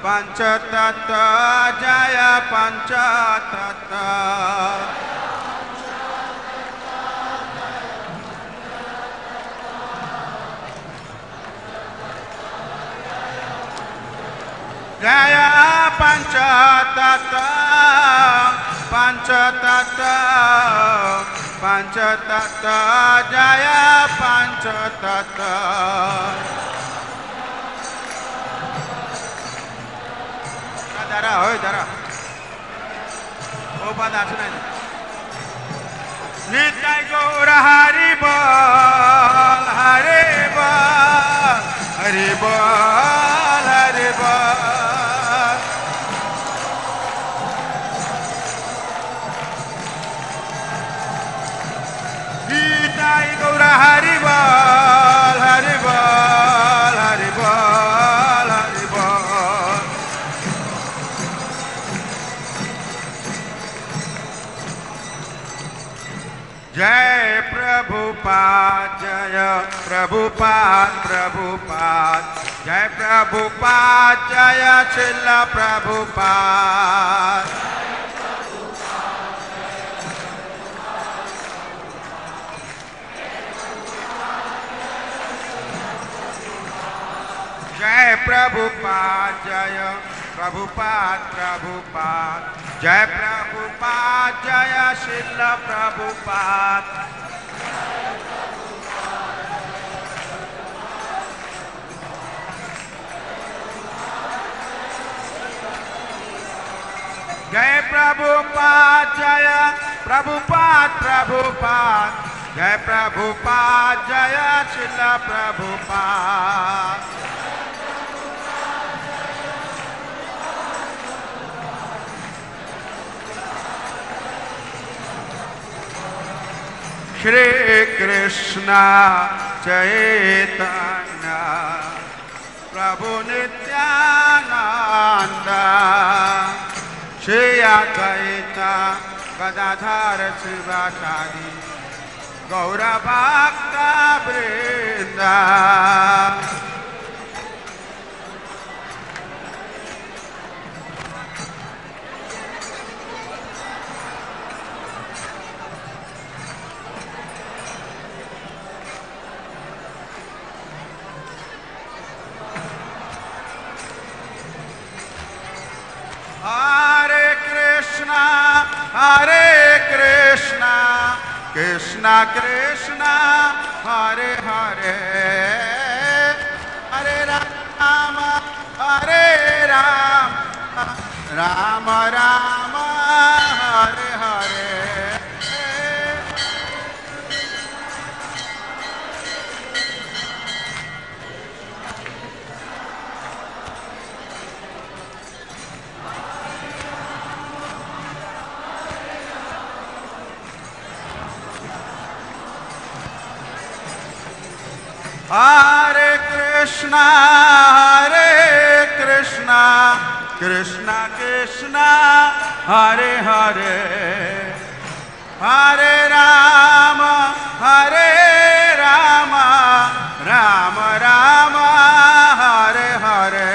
पंचतत्व जय पंचतत्व जय पंचतत्व पंचतत्व पंचतत्व जय पंचतत्व दारा हो दारा ओ बात आसना नित्य गौर हरि बोल हरि बोल हरि बोल हरि बोल नित्य गौर हरि बोल हरि बोल हरि बोल हरि बोल जय प्रभुपाद जय प्रभुपाद प्रभुपाद जय प्रभुपाद जय श्रील प्रभुपाद जय प्रभुपाद जय प्रभुपाद प्रभुपाद जय प्रभुपाद जय श्रील प्रभुपाद जय प्रभुपाद जय प्रभुपाद प्रभुपाद जय प्रभुपाद जय श्रील प्रभुपाद श्री कृष्ण चैतन्य प्रभु नित्यानंद श्री अद्वैत गदाधर शिवाचार्य गौर भक्त वृंद Hare Krishna, Krishna Krishna, Hare Hare, Hare Rama, Hare Rama, Rama Rama, Hare Hare. Hare Krishna, Krishna Krishna, Hare Hare, Hare Rama, Rama Rama, Hare Hare.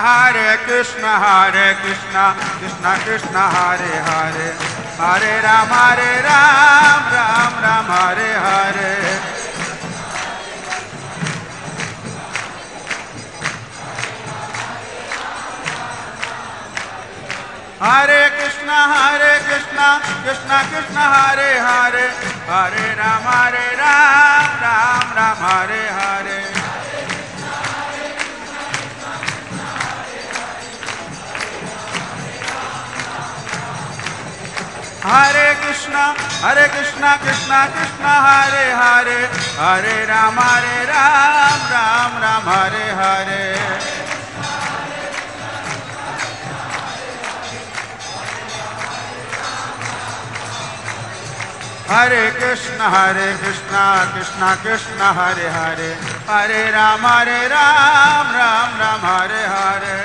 Hare Krishna, Krishna Krishna, Hare Hare, Hare Ram, Ram Ram, Hare Hare. Hare Krishna, Krishna Krishna, Hare Hare, Hare Ram, Ram Ram, Hare Hare. Hare Krishna, Krishna Krishna, Hare Hare, Hare Ram, Ram Ram, Hare Hare. Hare Krishna, Krishna Krishna, Hare Hare, Hare Ram, Ram Ram, Hare Hare.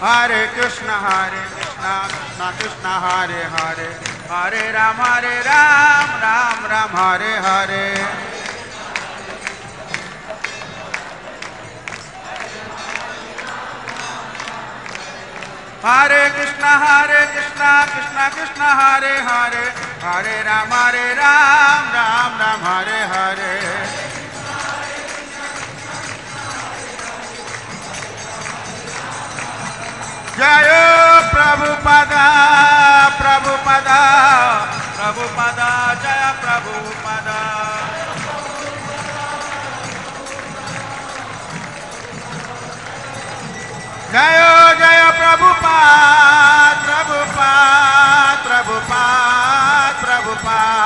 Hare Krishna, Krishna Krishna, Hare Hare, Hare Ram, Ram Ram, Hare Hare. Hare Krishna, Krishna Krishna, Hare Hare, Hare Ram, Ram Ram, Hare Hare. Jayo Prabhupada, Prabhupada, Prabhupada, Jaya Prabhupada. Jayo Jaya Prabhupada, Prabhupada, Prabhupada, Prabhupada.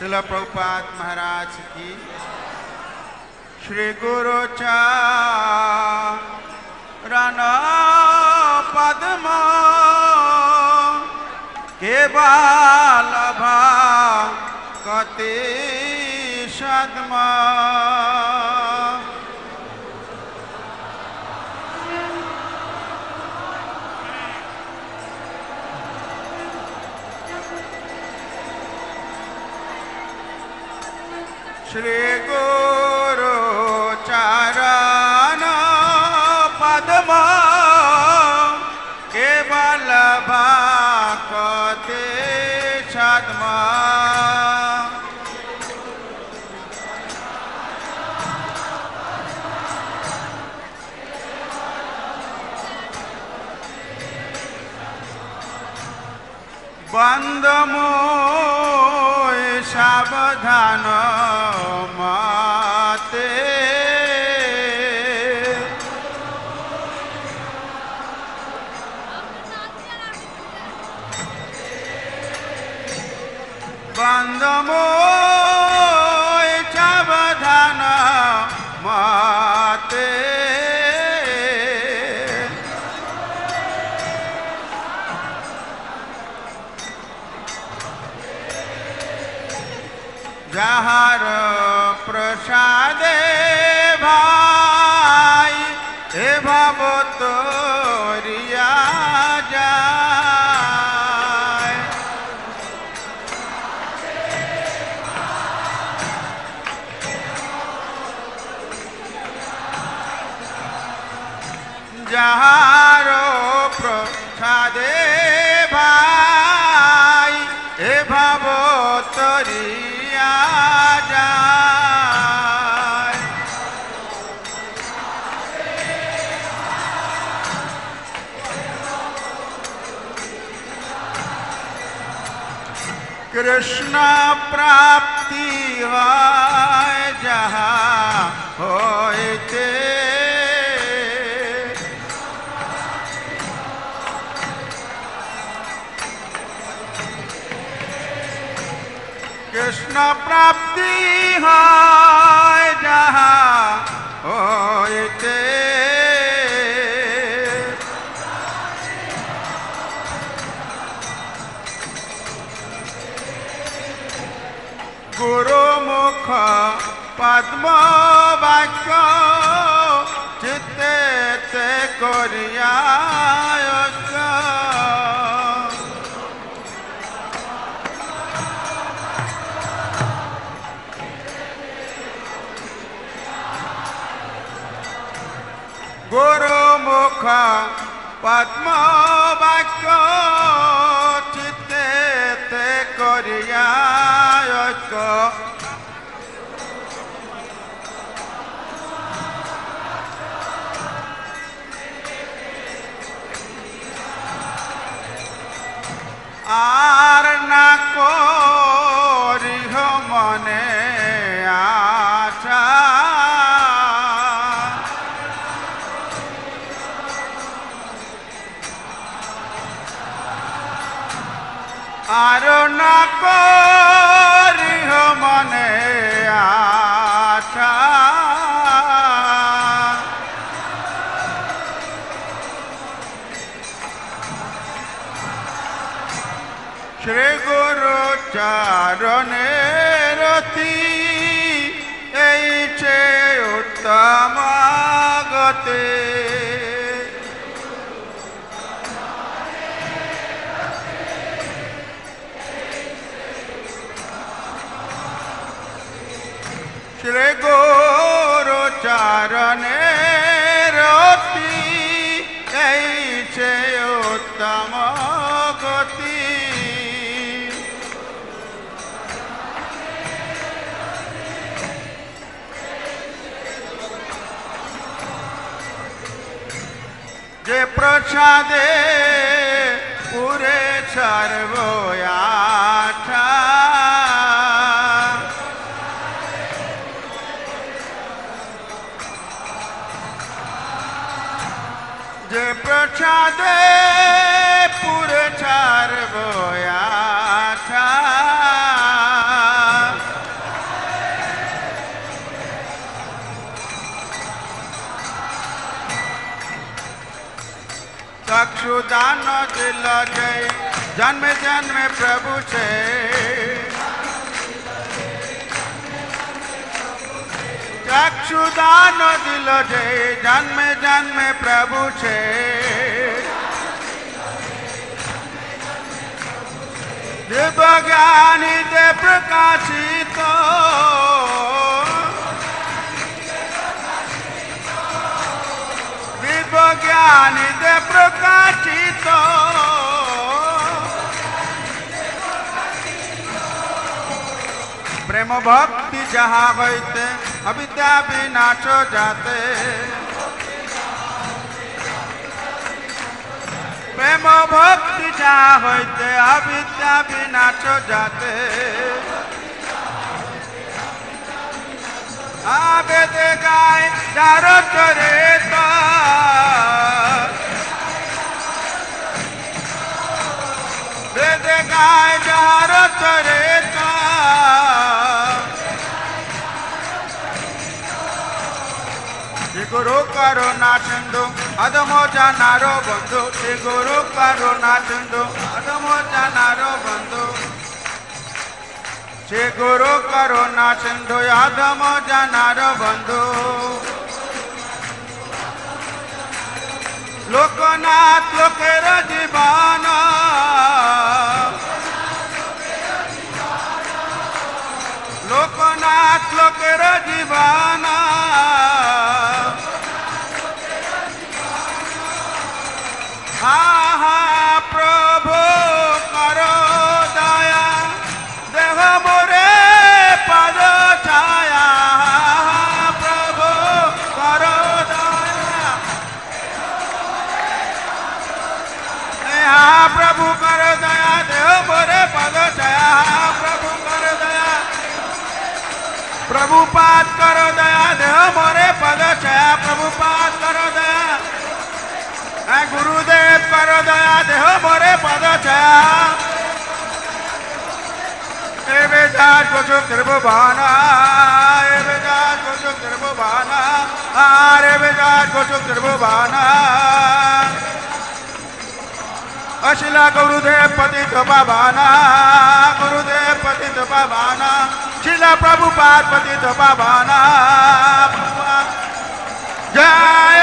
Srila Prabhupada Maharaj ki Shri Guru Charana Padma Kevalabha Kati Shadma. Shri Guru Charana Padma Kevala Bhakti Shadma. Bandamo Sabadhana Mate Bandamo Sabadhana Mate Jahar prasade bhai he bhavatoriya jai. Jahar prasade bhai he bhavatoriya jai. Krishna প্রাপ্তি হয় যাহা হইতে কৃষ্ণ প্রাপ্তি হয় যাহা হইতে গুরুমুখ পদ্ম বাক্য চিত্তে তে করিয়া গুরুমুখ পদ্ম বাক্য চিত্তে তে করিয়া আর না করিহ মনে আশা আর না করিহ মনে আশা শ্রী গুরু চরণে রতি এই চে উত্তম গতে শ্রী গুরু চরণে রতি এই চে উত্তম গতি যে প্রসাদে পুরে সর্ব আশা যে প্রসাদে পুরে সর্ব আশা चक्षुदान दिल जय जन्म जन्म प्रभु छे चक्षुदान दिल जय जन्म जन्म प्रभु छे दिव्य ज्ञानी दे प्रकाशित জ্ঞানী দে প্রকাশিত প্রেম ভক্তি যাহা হইতে অবিদ্যা বিনাশ যাতে প্রেম ভক্তি যাহা হইতে অবিদ্যা বিনাশ যাতে আবেদে গায় যার চরিত বেদে গায় যার চরিত শ্রী গুরু করুণা সিন্ধু অধম জানার বন্ধু শ্রী গুরু করুণা সিন্ধু অধম জানার বন্ধু শ্রী গুরু করুণা সিন্ধু অধম জানার বন্ধু লোকনাথ লোকের জীবন লোকনাথ লোকের জীবন আহা প্রভু কর দয়া দেহ মোরে পদ ছায়া প্রভু কর দয়া প্রভু কর দয়া দেহ মোরে পদ ছায়া प्रभुपाद करो दया देह मोरे पद छाया प्रभुपाद करो दया गुरुदेव करो दया देह मोरे पद छाया एवेदास गोचु त्रिभुवना एवेदास गोचु त्रिभुवना आरे वेदास गोचु त्रिभुवना अशिला गुरुदेव पतित पावना गुरुदेव पतित पावना शिला प्रभुपाद पतित पावना जय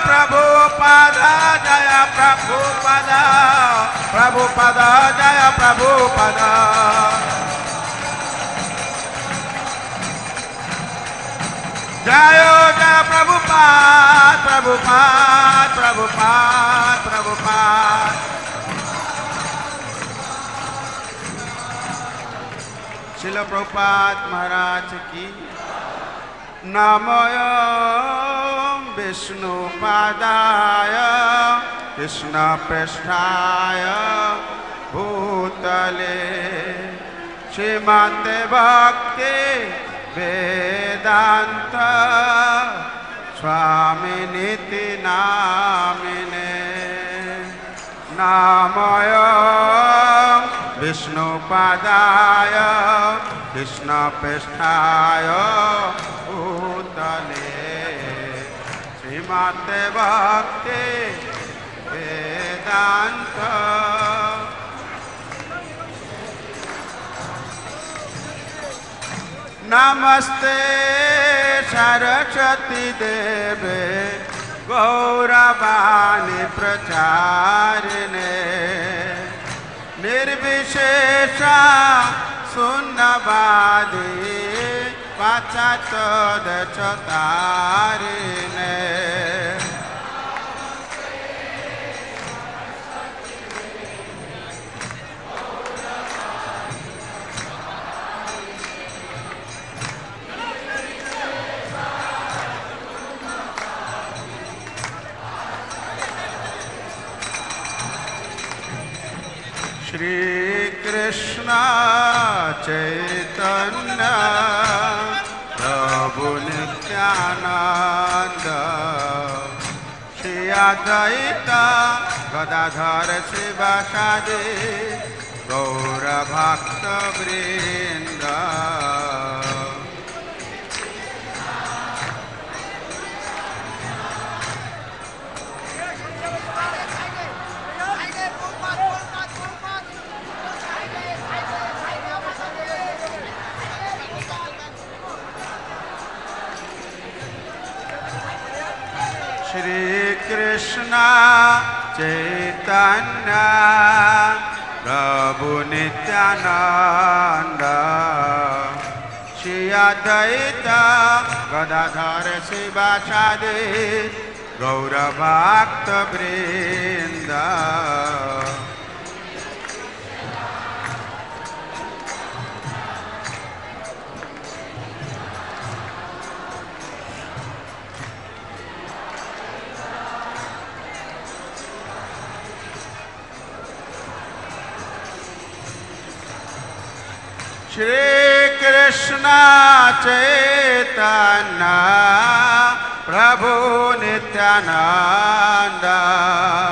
प्रभुपाद जय प्रभुपाद प्रभुपाद जय प्रभुपाद जय जय प्रभुपाद प्रभुपाद प्रभुपाद प्रभुपाद शिल प्रभुपाद महाराज की नमोय विष्णुपादाय कृष्ण पृष्ठाय भूतले श्रीमते भक्ति वेदांत स्वामी नीति नामिने नामय विष्णुपादाय कृष्ण पृष्ठाय भूतले श्रीमते भक्ति वेदांत नमस्ते सरस्वती देवे गौरवाणी प्रचारिणे निर्विशेषा शून्यवादी पाश्चात्योदयतारिणे श्री कृष्ण चैतन्य प्रभु नित्यानंद श्री अद्वैत गदाधर शिवासादि गौर भक्त वृंद श्री कृष्ण चैतन्य प्रभु नित्यानंद श्री अद्वैत गदाधर शिवासादि गौर भक्त वृंद श्री कृष्ण चैतन्य प्रभु नित्यानंद